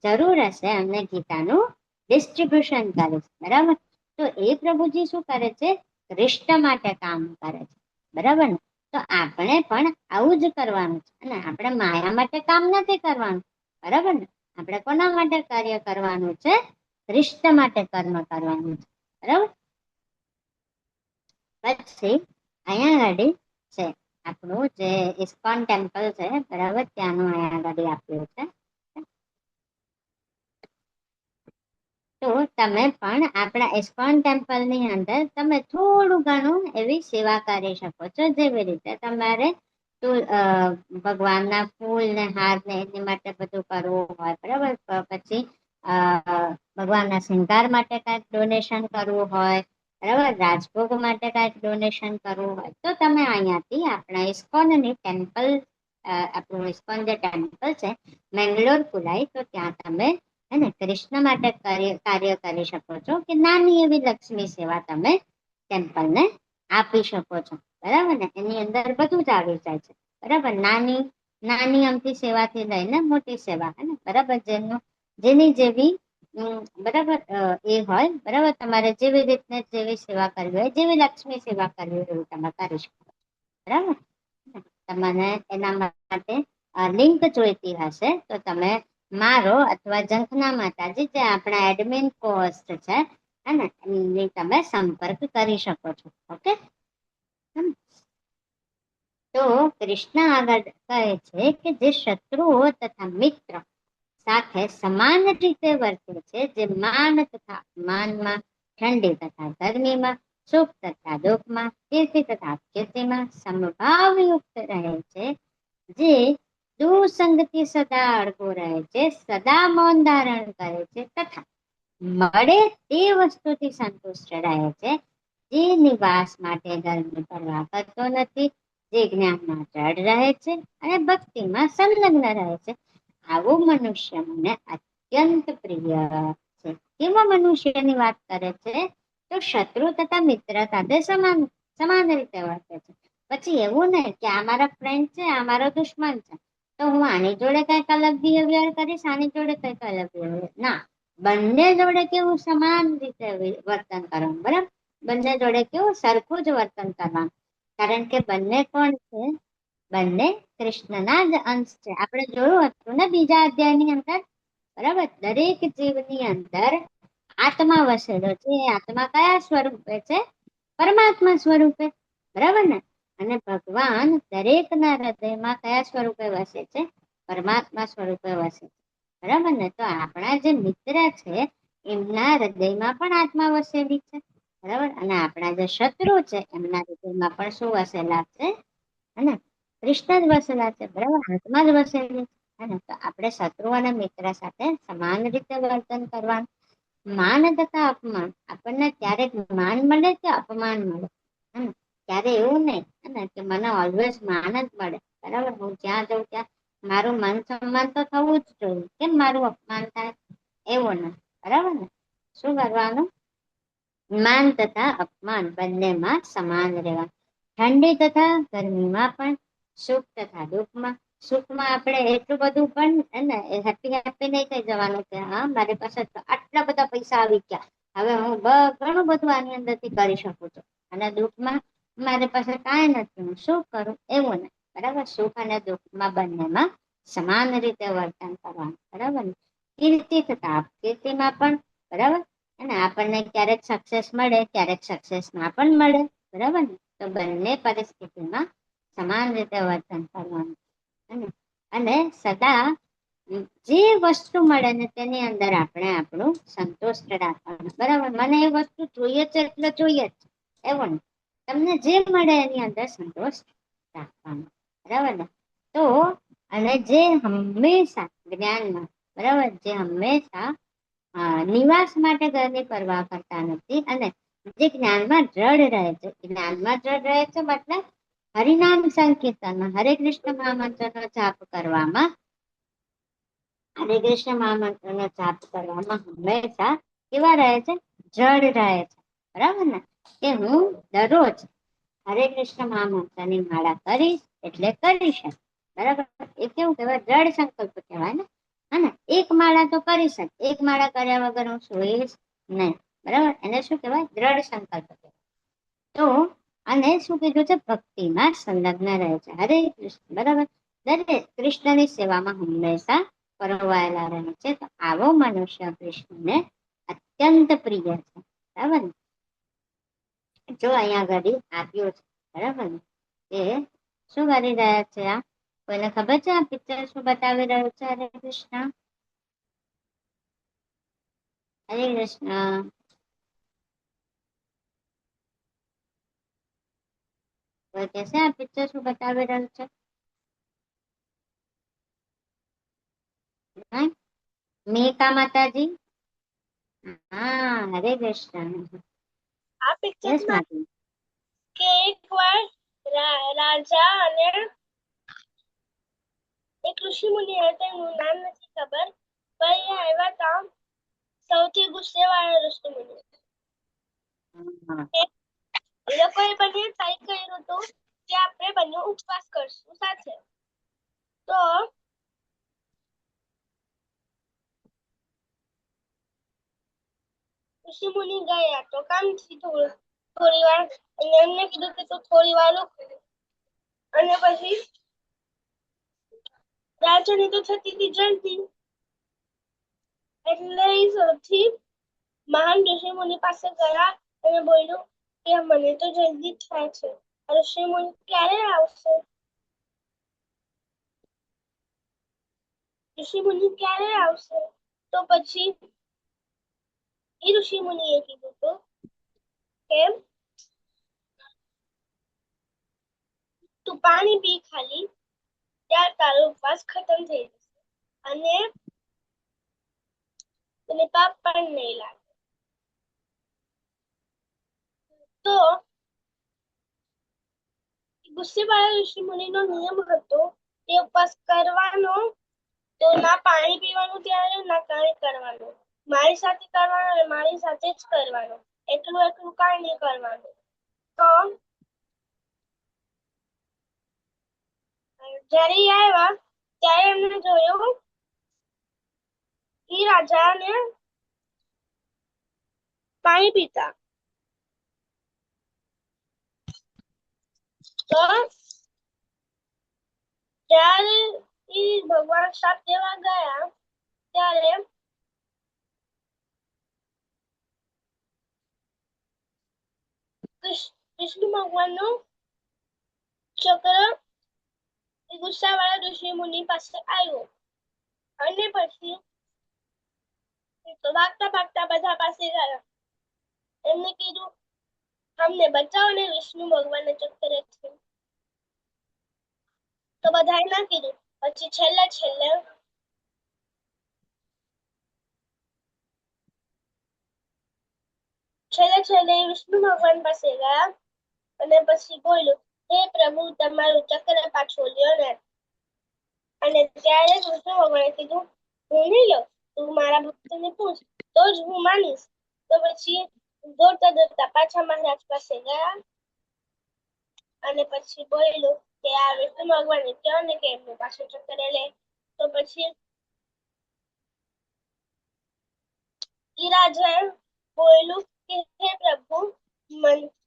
જરૂર હશે એમને ગીતાનું ડિસ્ટ્રીબ્યુશન કરીશ. બરાબર, તો એ પ્રભુજી શું કરે છે, કૃષ્ણ માટે કામ કરે છે. બરાબર ને, તો આપણે પણ આવું જ કરવાનું છે. અને આપણે માયા માટે કામ નથી કરવાનું. બરાબર ને, આપણે કોના માટે કાર્ય કરવાનું છે, કૃષ્ણ માટે કર્મ કરવાનું છે. બરાબર, પછી અહીંયા આગળ છે આપણું જે ઇસ્કોન ટેમ્પલ છે. બરાબર, ત્યાંનું અહીંયા આગળ આપ્યું છે. તો તમે પણ આપણા ઇસ્કોન ટેમ્પલ ની અંદર તમે થોડું ઘણું એવી સેવા કરી શકો છો. જેવી રીતે તમારે ભગવાનના ફૂલ ને હાર ને એની માટે બધું કરવું હોય. બરાબર, પછી ભગવાનના શૃંગાર માટે કાંઈક ડોનેશન કરવું હોય, બરાબર, રાજભોગ માટે કાંઈક ડોનેશન કરવું હોય, તો તમે અહીંયાથી આપણા ઇસ્કોનની ટેમ્પલ આપણું ઇસ્કોન જે ટેમ્પલ છે મેંગલોર પુલાઈ, તો ત્યાં તમે હે ને કૃષ્ણ માટે કાર્ય કરી શકો છો કે નાની એવી લક્ષ્મી સેવા તમે ટેમ્પલને આપી શકો છો, બરાબર ને. એની અંદર બધું જ આવી જાય છે, બરાબર. નાની નાની અમથી સેવાથી લઈને મોટી સેવા, હે ને, બરાબર. જેની જેવી બરાબર એ હોય, બરાબર. તમારે જેવી રીતને જેવી સેવા કરવી હોય, જેવી લક્ષ્મી સેવા કરવી હોય એવું તમે કરી શકો, બરાબર. તમને એના માટે લિંક જોઈતી હશે તો તમે મારો અથવા ઝંખના માતાજી જે આપણા એડમિન પોસ્ટ છે અને એમની તમે સંપર્ક કરી શકો છો. ઓકે. તો કૃષ્ણ આગળ કહે છે કે જે શત્રુઓ તથા મિત્ર સાથે સમાન રીતે વર્તે છે, જે માન તથા અપમાનમાં, ઠંડી તથા ગરમીમાં, સુખ તથા દુઃખમાં, કીર્તિ તથા કીર્તિમાં સમભાવયુક્ત રહે છે, જે દુસંગથી સદા અડગો રહે છે, સદા મૌન ધારણ કરે છે તથા મળે તે વસ્તુથી સંતુષ્ટ રહે છે, જે નિવાસ માટે ઘરની પરવા કરતો નથી, જે જ્ઞાનમાં દ્રઢ રહે છે અને ભક્તિમાં સંલગ્ન રહે છે, આવો મનુષ્ય મને અત્યંત પ્રિય છે. કેવા મનુષ્યની વાત કરે છે? તો શત્રુ તથા મિત્ર સાથે સમાન સમાન રીતે વર્તે છે. પછી એવું નહીં કે આ મારા ફ્રેન્ડ છે, આ મારો દુશ્મન છે, તો હું આની જોડે કઈક અલગ બિહેવિયર કરીશ, આની જોડે કઈક અલગ બિહેવિયર ના. બંને જોડે કેવું સમાન રીતે વર્તન કરવાનું, બરાબર. બંને જોડે કેવું સરખું જ વર્તન કરવાનું, કારણ કે બંને કોણ છે? બંને કૃષ્ણના જ અંશ છે. આપણે જોયું હતું ને બીજા અધ્યાયની અંદર, બરાબર. દરેક જીવની અંદર આત્મા વસેલો છે. એ આત્મા કયા સ્વરૂપે છે? પરમાત્મા સ્વરૂપે, બરાબર ને. અને ભગવાન દરેકના હૃદયમાં કયા સ્વરૂપે વસે છે? પરમાત્મા સ્વરૂપે વસે છે, બરાબર ને. તો આપણા જે મિત્ર છે એમના હૃદયમાં પણ આત્મા વસેલી છે, બરાબર. અને આપણા જે શત્રુ છે એમના હૃદયમાં પણ શું વસેલા છે? અને કૃષ્ણ જ વસેલા છે, બરાબર. આત્મા જ વસેલી છે ને. તો આપણે શત્રુ અને મિત્ર સાથે સમાન રીતે વર્તન કરવાનું. માન તથા અપમાન, આપણને ક્યારેક માન મળે કે અપમાન મળે, ત્યારે એવું નહીં કે મને ઓલવેઝ માન જ મળે, બરાબર. હું જ્યાં જઉં ત્યાં મારું માન સન્માન તો થવું જ જોઈએ, કેમ મારું અપમાન થાય? એવું નહીં, બરાબર ને. શું કરવાનું? માન તથા અપમાન બંનેમાં સમાન રહેવા. ઠંડી તથા ગરમીમાં પણ, સુખ તથા દુઃખમાં. સુખમાં આપણે એટલું બધું પણ હેપી હેપી નહીં થઈ જવાનું કે હા મારી પાસે આટલા બધા પૈસા આવી ગયા, હવે હું ઘણું બધું આની અંદરથી કરી શકું છું. અને દુઃખમાં મારી પાસે કાંઈ નથી, હું શું કરું? એવું નહીં, બરાબર. સુખ અને દુઃખમાં બંનેમાં સમાન રીતે વર્તન કરવાનું, બરાબર. કીર્તિ તથા અપકીર્તિમાં પણ, બરાબર. અને આપણને ક્યારેક સક્સેસ મળે, ક્યારેક સક્સેસ ના પણ મળે, બરાબર ને. તો બંને પરિસ્થિતિમાં સમાન રીતે વર્તન કરવાનું. અને સદા જે વસ્તુ મળે ને તેની અંદર આપણે આપણું સંતોષ રાખવાનું, બરાબર. મને એ વસ્તુ જોઈએ છે એટલે જોઈએ જ, એવું ને. તમને જે મળે એની અંદર સંતોષ રાખવાનો, બરાબર ને. તો અને જે હંમેશા જ્ઞાનમાં, બરાબર, જે હંમેશા નિવાસ માટે ઘરની પરવા કરતા નથી અને જે જ્ઞાનમાં દ્રઢ રહે છે, જ્ઞાનમાં દ્રઢ રહે છે મતલબ હરિનામ સંકીર્તનમાં, હરે કૃષ્ણ મહામંત્રનો જાપ કરવામાં, હરે કૃષ્ણ મહામંત્રનો જાપ કરવામાં હંમેશા કેવા રહે છે? દ્રઢ રહે છે, બરાબર ને. કે હું દરરોજ હરે કૃષ્ણ મહામંત્રની માળા કરીશ એટલે કરીશ, બરાબર. એ કેવું કહેવાય? દ્રઢ સંકલ્પ કહેવાય ને. હા, એક માળા તો કરી શકે, એક માળા કર્યા વગર હું સુઈશ નહીં, બરાબર. એને શું કહેવાય? દ્રઢ સંકલ્પ કહેવાય. તો અને શું કીધું છે? ભક્તિમાં સંલગ્ન રહે છે, હરે કૃષ્ણ, બરાબર. દરેક કૃષ્ણની સેવામાં હંમેશા પરોવાયેલા રહે છે. તો આવો મનુષ્ય કૃષ્ણને અત્યંત પ્રિય છે, બરાબર ને. જો અહીંયા ઘડી આપ્યું છે, બરાબર ને. એ શું કરી રહ્યા છે? આ કોઈને ખબર છે આ પિક્ચર શું બતાવી રહ્યું છે? હરે કૃષ્ણ, હરે કૃષ્ણ. કોઈ કહેશે આ પિક્ચર શું બતાવી રહ્યું છે? મેકા માતાજી, હા, હરે કૃષ્ણ. આ યસ પિક્ચરમાં માતાજી. કે એકવાર રાજા અને એક ઋષિ મુનિ હતા, એનું નામ નથી ખબર, પણ એ આવ્યા હતા સૌથી ગુસ્સે વાળા ઋષિ મુનિ. હા. એ લોકોએ બંને ટ્રાય કર્યું હતું કે આપણે બંને ઉપવાસ કરશું સાથે. તો ઋષિ મુનિ ગયા તો કામથી થોડી વાર, અને એમને કીધું કે તું થોડી વાર રૂક. અને પછી રાજાની તો થતી હતી જલ્દી, એટલે એ સૌથી મહાન ઋષિ મુનિ પાસે ગયા અને બોલ્યું કે મને તો જલ્દી થાય છે, ઋષિ મુનિ ક્યારે આવશે? ઋષિ મુનિ ક્યારે આવશે? તો પછી એ ઋષિ મુનિએ કીધું હતું કે તું પાણી પી ખાલી, ત્યાર તારો ઉપવાસ ખતમ થઈ જશે અને તને પાપ પણ નહીં લાગે. તો ગુસ્સે વાળા ઋષિ મુનિનો નિયમ હતો કે ઉપવાસ કરવાનો તો ના પાણી પીવાનું ત્યારે, ના કાંઈ કરવાનું, મારી સાથે કરવાનું અને મારી સાથે જ કરવાનું, એકલું કાંઈ નહીં કરવાનું. તો જ્યારે એ આવ્યા ત્યારે એમને જોયું એ રાજાને પાણી પીતા. તો જ્યારે એ ભગવાન શાપ દેવા ગયા ત્યારે વિષ્ણુ ભગવાનનું ચક્ર એ ગુસ્સાવાળા ઋષિ મુનિ પાસે આવ્યું અને પછી તો ભાગતા ભાગતા બધા પાસે ગયા. એમને કીધું અમને બચાવો ને વિષ્ણુ ભગવાનને ચક્કર છે. તો બધાએ ના કીધું. પછી છેલ્લે વિષ્ણુ ભગવાન પાસે ગયા અને પછી બોલ્યું, હે પ્રભુ, તમારું ચક્ર પાછું લ્યો ને. અને ત્યારે વિષ્ણુ ભગવાને કીધું, હું નહીં લઉં, તું મારા ભક્તને પૂછ તો જ હું માનીશ. તો પછી દોડતા દોડતા પાછા મહારાજ પાસે ગયા અને પછી બોલ્યું કે આ વિષ્ણુ ભગવાનને કહો ને કે એમનું પાછું ચક્કર લે. તો પછી ઈ રાજાએ બોલ્યું કે હે પ્રભુ,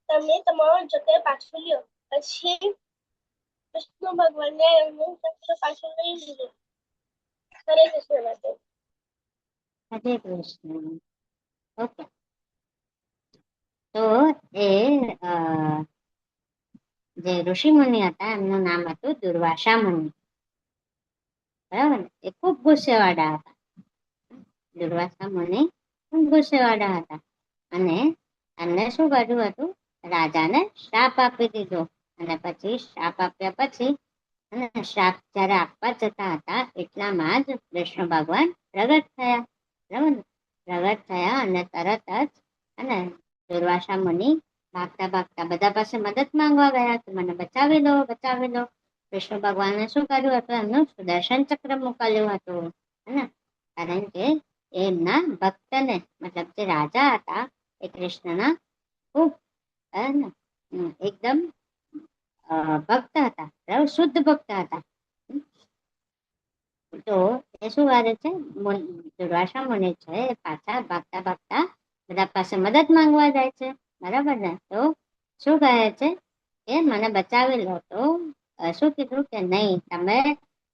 તમે તમારું ચક્કર પાછું લ્યો. પછી વિષ્ણુ ભગવાને એમનું ચક્ર પાછું લઈ લીધું. હરે કૃષ્ણ માતા. હરે કૃષ્ણ. ઓકે. તો એ જે ઋષિ મુનિ હતા એમનું નામ હતું દુર્વાસા મુનિ. બરાબર ને? એ ખૂબ ગુસ્સેવાળા હતા. દુર્વાસા મુનિ ખૂબ ગુસ્સેવાળા હતા અને એમને શું કર્યું હતું, રાજાને શ્રાપ આપી દીધો. અને પછી શ્રાપ આપ્યા પછી અને શ્રાપ જ્યારે આપવા જતા હતા એટલામાં જ કૃષ્ણ ભગવાન પ્રગટ થયા. બરાબર ને? પ્રગટ થયા અને તરત જ અને દુર્વાસા મુનિ ભાગતા ભાગતા બધા પાસે મદદ માંગવા ગયા કે મને બચાવી લો, બચાવી લો. કૃષ્ણ ભગવાને શું કર્યું હતું, એમનું સુદર્શન ચક્ર મોકલ્યું હતું. કારણ કે એમના ભક્તને, મતલબ જે રાજા હતા એ કૃષ્ણના ખૂબ એકદમ ભક્ત હતા, બરાબર, શુદ્ધ ભક્ત હતા. તો એ શું કરે છે, દુર્વાસા મુનિ છે એ પાછા ભાગતા ભાગતા બધા પાસે મદદ માંગવા જાય છે. બરાબર ને? તો શું કહે છે કે મને બચાવી લો. તો શું કીધું કે નહીં, તમે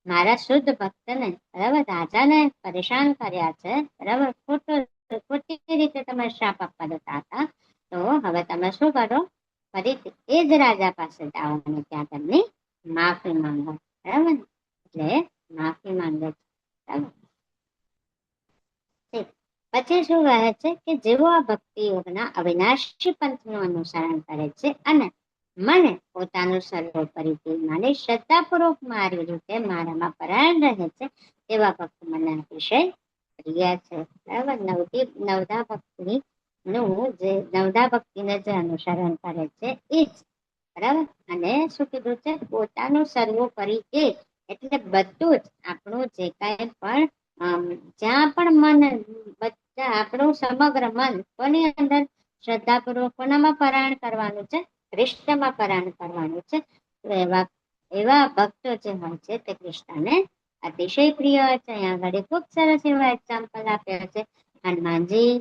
મારા શુદ્ધ ભક્તને, બરાબર, રાજાને પરેશાન કર્યા છે. બરાબર, ખોટી રીતે તમે શ્રાપ આપવા જતા હતા. તો હવે તમે શું કરો, ફરીથી એ જ રાજા પાસે જાઓ અને ત્યાં તેમની માફી માંગો. બરાબર ને? એટલે માફી માંગે છે. બરાબર. પછી શું કહે છે કે જેવો આ ભક્તિ યોગના અવિનાશી પંથનું અનુસરણ કરે છે અને મને પોતાનું સર્વોપરી માની શ્રદ્ધાપૂર્વક મારી રીતે મારામાં પરાયણ રહે છે એવા ભક્ત મને અતિશય પ્રિય છે. બરાબર. નવધા ભક્તિને જે અનુસરણ કરે છે એ જ. બરાબર. અને શું કીધું છે, પોતાનું સર્વોપરી કે એટલે બધું જ આપણું જે કાંઈ પણ જ્યાં પણ મન, બધા આપણું સમગ્ર મન કોની અંદર શ્રદ્ધાપૂર્વક કોનામાં પારાયણ કરવાનું છે? કૃષ્ણમાં પારાયણ કરવાનું છે. તો એવા એવા ભક્તો જે હોય છે તે કૃષ્ણને અતિશય પ્રિય હોય છે. અહીંયા આગળ ખૂબ સરસ એવા એક્ઝામ્પલ આપ્યા છે. હનુમાનજી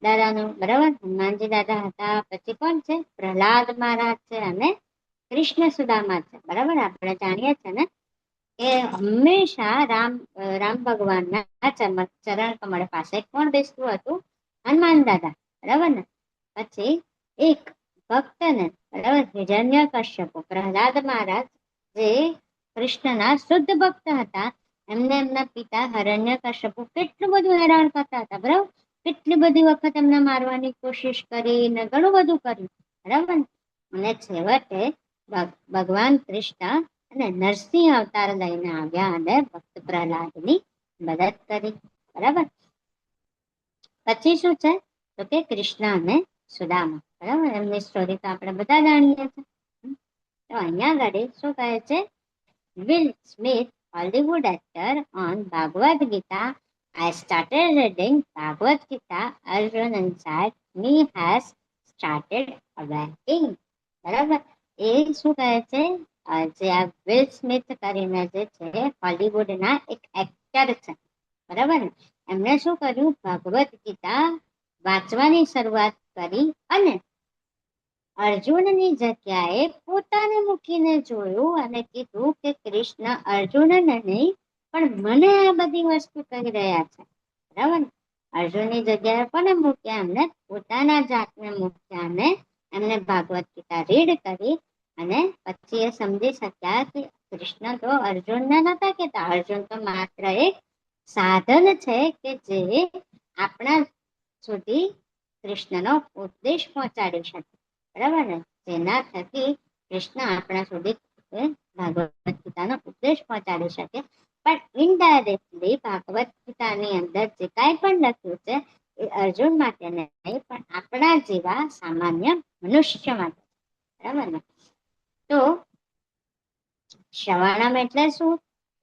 દાદાનું, બરાબર, હનુમાનજી દાદા હતા, પછી કોણ છે? પ્રહલાદ મહારાજ છે, અને કૃષ્ણ સુદામા છે, બરાબર. આપણે જાણીએ છીએ ને કે હંમેશા રામ ભગવાનના ચરણ કમળ પાસે કોણ બેસતું હતું? હનુમાન દાદા, બરાબર ને. પછી એક ભક્તને, બરાબર, હિરણ્ય કશ્યપ, પ્રહલાદ મહારાજ જે કૃષ્ણના શુદ્ધ ભક્ત હતા, એમને એમના પિતા હિરણ્ય કશ્યપુ કેટલું બધું હેરાન કરતા હતા, બરાબર. કેટલી બધી વખત એમને મારવાની કોશિશ કરી ને ઘણું બધું કર્યું, બરાબર. અને છેવટે ભગવાન કૃષ્ણ અને નરસિંહ અવતાર લઈને આવ્યા અને ભક્ત પ્રહલાદની મદદ કરી, બરાબર. પછી શું છે? તો કે કૃષ્ણ અને સુદામા, બરાબર. એમની સ્ટોરી તો આપણે બધા જાણીએ છીએ. તો અહીંયા આગળ શું કહે છે? Will Smith, Hollywood actor, on Bhagavad Gita. I started reading Bhagavad Gita. Arjun inside me has started awakening. બરાબર. એ શું કહે છે? જે આ વિલ સ્મિથ કરીને જે છે હોલીવુડના એક એક્ટર છે, બરાબર. એમણે શું કર્યું? ભગવદ્ ગીતા વાંચવાની શરૂઆત કરી અને અર્જુનની જગ્યાએ પોતાને મૂકીને જોયું અને કીધું કે કૃષ્ણ અર્જુનને નહીં પણ મને આ બધી વસ્તુ કહી રહ્યા છે, બરાબર. અર્જુનની જગ્યાએ કોને મૂક્યા? એમને પોતાના જાતને મૂક્યા અને એમને ભાગવત ગીતા રીડ કરી અને પછી એ સમજી શક્યા કે કૃષ્ણ તો અર્જુનને નતા કહેતા. અર્જુન તો માત્ર એક સાધન છે કે જે આપણા સુધી કૃષ્ણનો ઉપદેશ પહોંચાડી શકે, બરાબર ને. જેના થકી કૃષ્ણ આપણા સુધી ભાગવત ગીતાનો ઉપદેશ પહોંચાડી શકે. પણ ઇનડાયરેક્ટલી ભાગવત ગીતાની અંદર જે કાંઈ પણ લખ્યું છે એ અર્જુન માટે નહીં પણ આપણા જેવા સામાન્ય મનુષ્ય માટે, બરાબર ને. તો શ્રવણમ એટલે શું?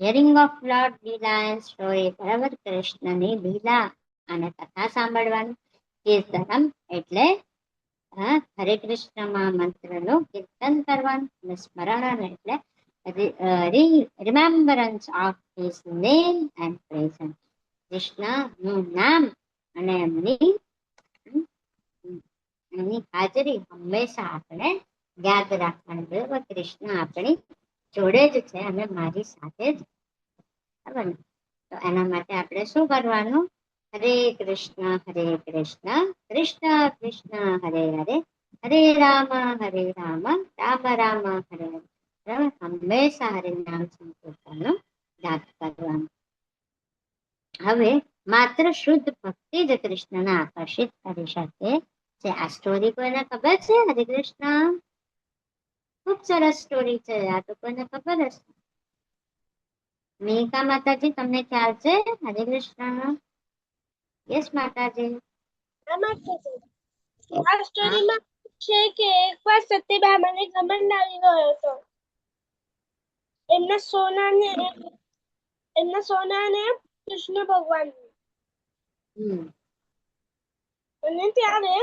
હિયરિંગ ઓફ લોર્ડ લીલા એન્ડ સ્ટોરી, બરાબર. કૃષ્ણની લીલા અને કથા સાંભળવાનું. કીર્તનમ એટલે હરે કૃષ્ણ મંત્રનું કીર્તન કરવાનું. અને સ્મરણ એટલે remembrance of his name and presence. કૃષ્ણનું નામ અને એમની હાજરી હંમેશા આપણે યાદ રાખવાની. બરાબર. કૃષ્ણ આપણી જોડે જ છે અને મારી સાથે જ, બરાબર. તો એના માટે આપણે શું કરવાનું? હરે કૃષ્ણ કૃષ્ણ કૃષ્ણ હરે હરે, હરે રામ રામ રામ હરે હરે. બરાબર. હંમેશા હરિનામ સંકીર્તનનો યાદ કરવાનું. હવે માત્ર શુદ્ધ ભક્તિ જ કૃષ્ણને આકર્ષિત કરી શકે છે. આ સ્ટોરી કોઈને ખબર છે? હરે કૃષ્ણ. ખૂબ સરસ સ્ટોરી છે. આ તો કોઈને ખબર હશે. મેકા માતાજી, તમને ખ્યાલ છે? હરે કૃષ્ણ. યસ માતાજી. આ સ્ટોરીમાં છે કે એકવાર સત્યભામાને ઘમંડ આવી ગયો હતો. એમના સોનાને કૃષ્ણ ભગવાન, અને ત્યારે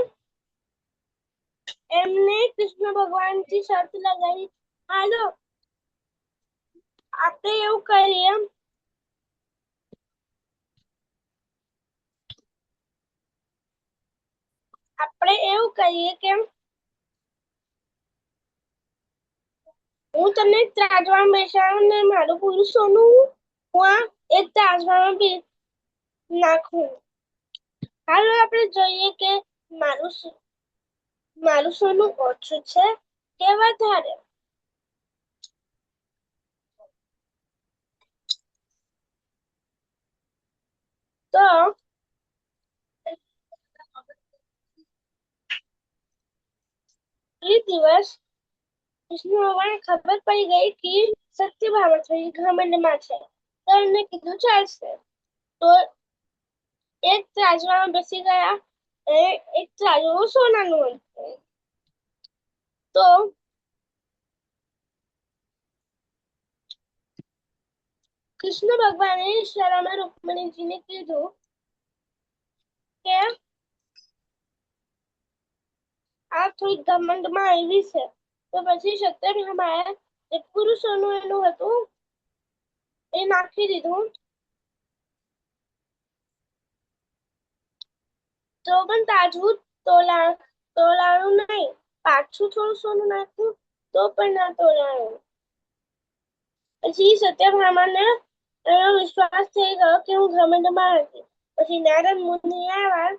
એમને કૃષ્ણ ભગવાનથી શરત લગાવી, હાલો આપણે એવું કરીએ, કે હું તમને ત્રાજવામાં બેસાડું ને મારું પૂરું સોનું હું આ એક ત્રાજવામાં નાખું. હાલો આપણે જોઈએ કે મારું સોનું ઓછું છે કે વધારે. તો એ દિવસ કૃષ્ણ ભગવાન ખબર પડી ગઈ કે સત્યભામા થોડી ઘમંડમાં છે. તો એમને કીધું ચાલશે. તો એક ત્રાજવામાં બેસી ગયા અને એક ત્રાજવું સોનાનું હતું. તો કૃષ્ણ ભગવાને ઈશારામાં રૂકમણીજીને કીધું કે આ થોડી ઘમંડમાં આવી છે, તો પછી સત્યભામાએ જે પુરુષોનું એનું હતું એ નાખી દીધું, તો પણ તાજવું તોલાણું નહીં. પાછું થોડું સોનું નાખ્યું તો પણ ના તોલાણું. પછી સત્યભામાને એનો વિશ્વાસ થઈ ગયો કે હું ઘમંડમાં હતી. પછી નારદ મુનિ આવ્યા,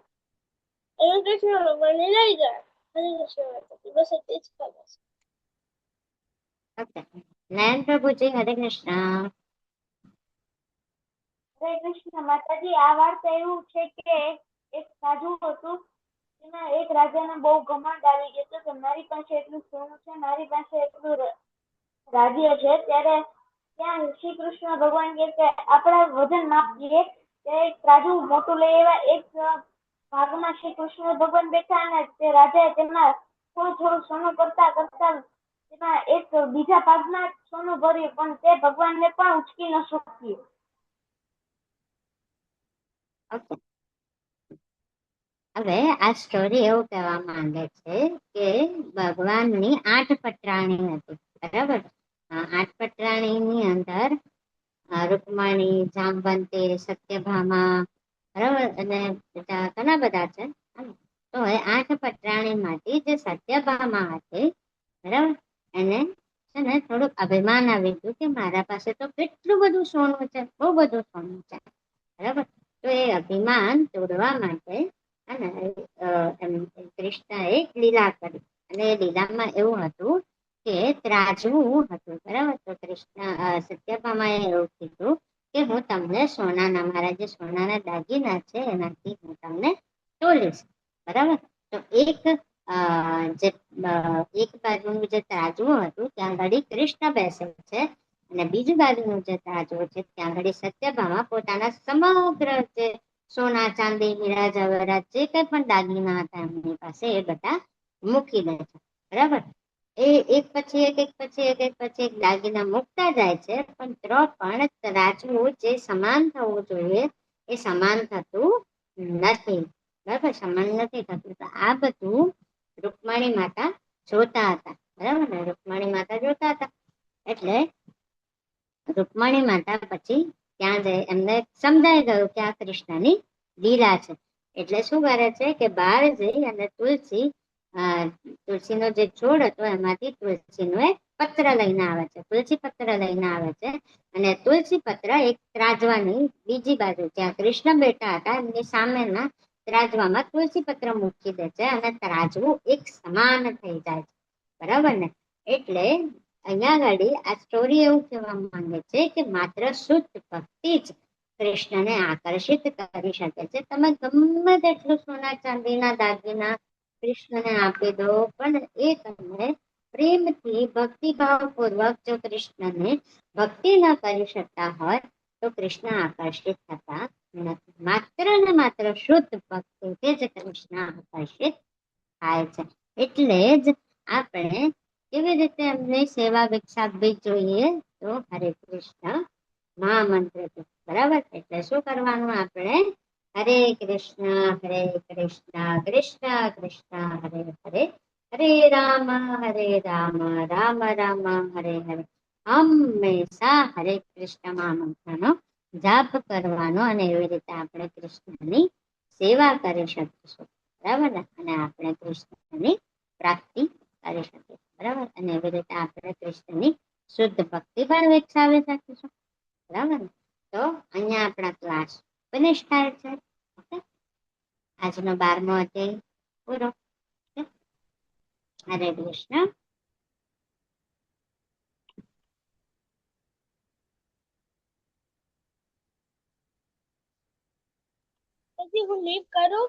એને કૃષ્ણ ભગવાનને લઈ ગયા. હરે કૃષ્ણ માતાજી. બસ એટલી જ ખબર છે. ઓકે, નયન પ્રભુજી, હરે કૃષ્ણ. હરે કૃષ્ણ માતાજી. આ વાર્તા એવું છે કે એક સાધુ હતું, એમાં એક રાજાને બહુ ઘમંડ આવી ગયો હતો કે મારી પાસે એટલું સોનું છે, મારી પાસે એટલું રાજ્ય છે. ત્યારે ત્યાં શ્રી કૃષ્ણ ભગવાન કહે કે આપણા વજન માપીએ. ત્યારે એક રાજુ મોટું લઈ આવ્યા. એક ભાગમાં શ્રી કૃષ્ણ ભગવાન બેઠા અને તે રાજાએ તેમાં થોડું થોડું સોનું કરતા કરતા તેમાં એક બીજા ભાગમાં સોનું ભર્યું, પણ તે ભગવાનને પણ ઉચકી ન શક્યું. ઓકે, હવે આ સ્ટોરી એવું કહેવા માંગે છે કે ભગવાનની 8 પટરાણી હતી, બરાબર. 8 પટરાણીની અંદર રૂકમણી, જાંબવંતી, સત્યભામા, બરાબર, અને બીજા ઘણા બધા છે. તો હવે 8 પટરાણીમાંથી જે સત્યભામા હતી, બરાબર, એને છે ને થોડુંક અભિમાન આવી ગયું કે મારા પાસે તો કેટલું બધું સોનું છે, બહુ બધું સોનું છે, બરાબર. તો એ અભિમાન તોડવા માટે અને કૃષ્ણએ લીલા કરી. અને એ લીલામાં એવું હતું કે ત્રાજવું હતું, બરાબર. તો કૃષ્ણ સત્યભામાએ એવું કીધું કે હું તમને સોનાના, મારા જે સોનાના દાગીના છે એનાથી હું તમને તોલીશ, બરાબર. તો એક બાજુનું જે ત્રાજવું હતું ત્યાં ઘડી કૃષ્ણ બેસે છે, અને બીજી બાજુનું જે ત્રાજવું છે ત્યાં ઘડી સત્યભામા પોતાના સમગ્ર જે સોના, ચાંદી, હીરા જવાહરાત જે કઈ પણ દાગીના હતા એમની પાસે એ બધા મૂકી દે છે, બરાબર. એ એક પછી એક દાગીના મૂકતા જાય છે, પણ ત્રાજવું જે સમાન થવું જોઈએ એ સમાન થતું નથી, બરાબર. સમાન નથી થતું. તો આ બધું રૂકમણી માતા જોતા હતા, બરાબર ને. રૂકમણી માતા જોતા હતા એટલે રૂકમણી માતા પછી ત્યાં જઈ એમને સમજાઈ ગયું કે આ કૃષ્ણની લીલા છે. એટલે શું કરે છે કે બહાર જઈ અને તુલસીનો જે છોડ હતો એમાંથી તુલસીનો એક પત્ર લઈને આવે છે, તુલસી પત્ર લઈને આવે છે. અને તુલસી પત્ર એક ત્રાજવાની બીજી બાજુ જ્યાં કૃષ્ણ બેઠા હતા એમની સામેના ત્રાજવામાં તુલસી પત્ર મૂકી દે છે, અને ત્રાજવું એક સમાન થઈ જાય છે, બરાબર ને. એટલે અહીંયા આગળ આ સ્ટોરી એવું કહેવા માંગે છે કે માત્ર શુદ્ધ ભક્તિ જ કૃષ્ણને આકર્ષિત કરી શકે છે. તમે ગમે તેટલું સોના ચાંદીના દાગીના કૃષ્ણને આપી દો, પણ એ તમને પ્રેમથી ભક્તિભાવ પૂર્વક જો કૃષ્ણને ભક્તિ ન કરી શકતા હોય તો કૃષ્ણ આકર્ષિત થતા નથી. માત્ર ને માત્ર શુદ્ધ ભક્તિથી જ કૃષ્ણ આકર્ષિત થાય છે. એટલે જ આપણે કેવી રીતે એમની સેવા વિકસાવવી જોઈએ? તો હરે કૃષ્ણ મહામંત્ર, બરાબર. એટલે શું કરવાનું આપણે? હરે કૃષ્ણ કૃષ્ણ કૃષ્ણ હરે હરે, હરે રામ રામ રામ હરે હરે. હંમેશા હરે કૃષ્ણ મહામંત્રનો જાપ કરવાનો, અને એવી રીતે આપણે કૃષ્ણની સેવા કરી શકીશું, બરાબર ને. અને આપણે કૃષ્ણની પ્રાપ્તિ કરી શકીશું, બરાબર. અને એવી રીતે આપણે કૃષ્ણની શુદ્ધ ભક્તિ પણ વિકસાવી શકીશું, બરાબર ને. તો અહીંયા આપણા ક્લાસ ફિનિશ થાય છે. ઓકે, આજનો 12મો અધ્યાય પૂરો. હરે કૃષ્ણ. પછી હું લીવ કરું.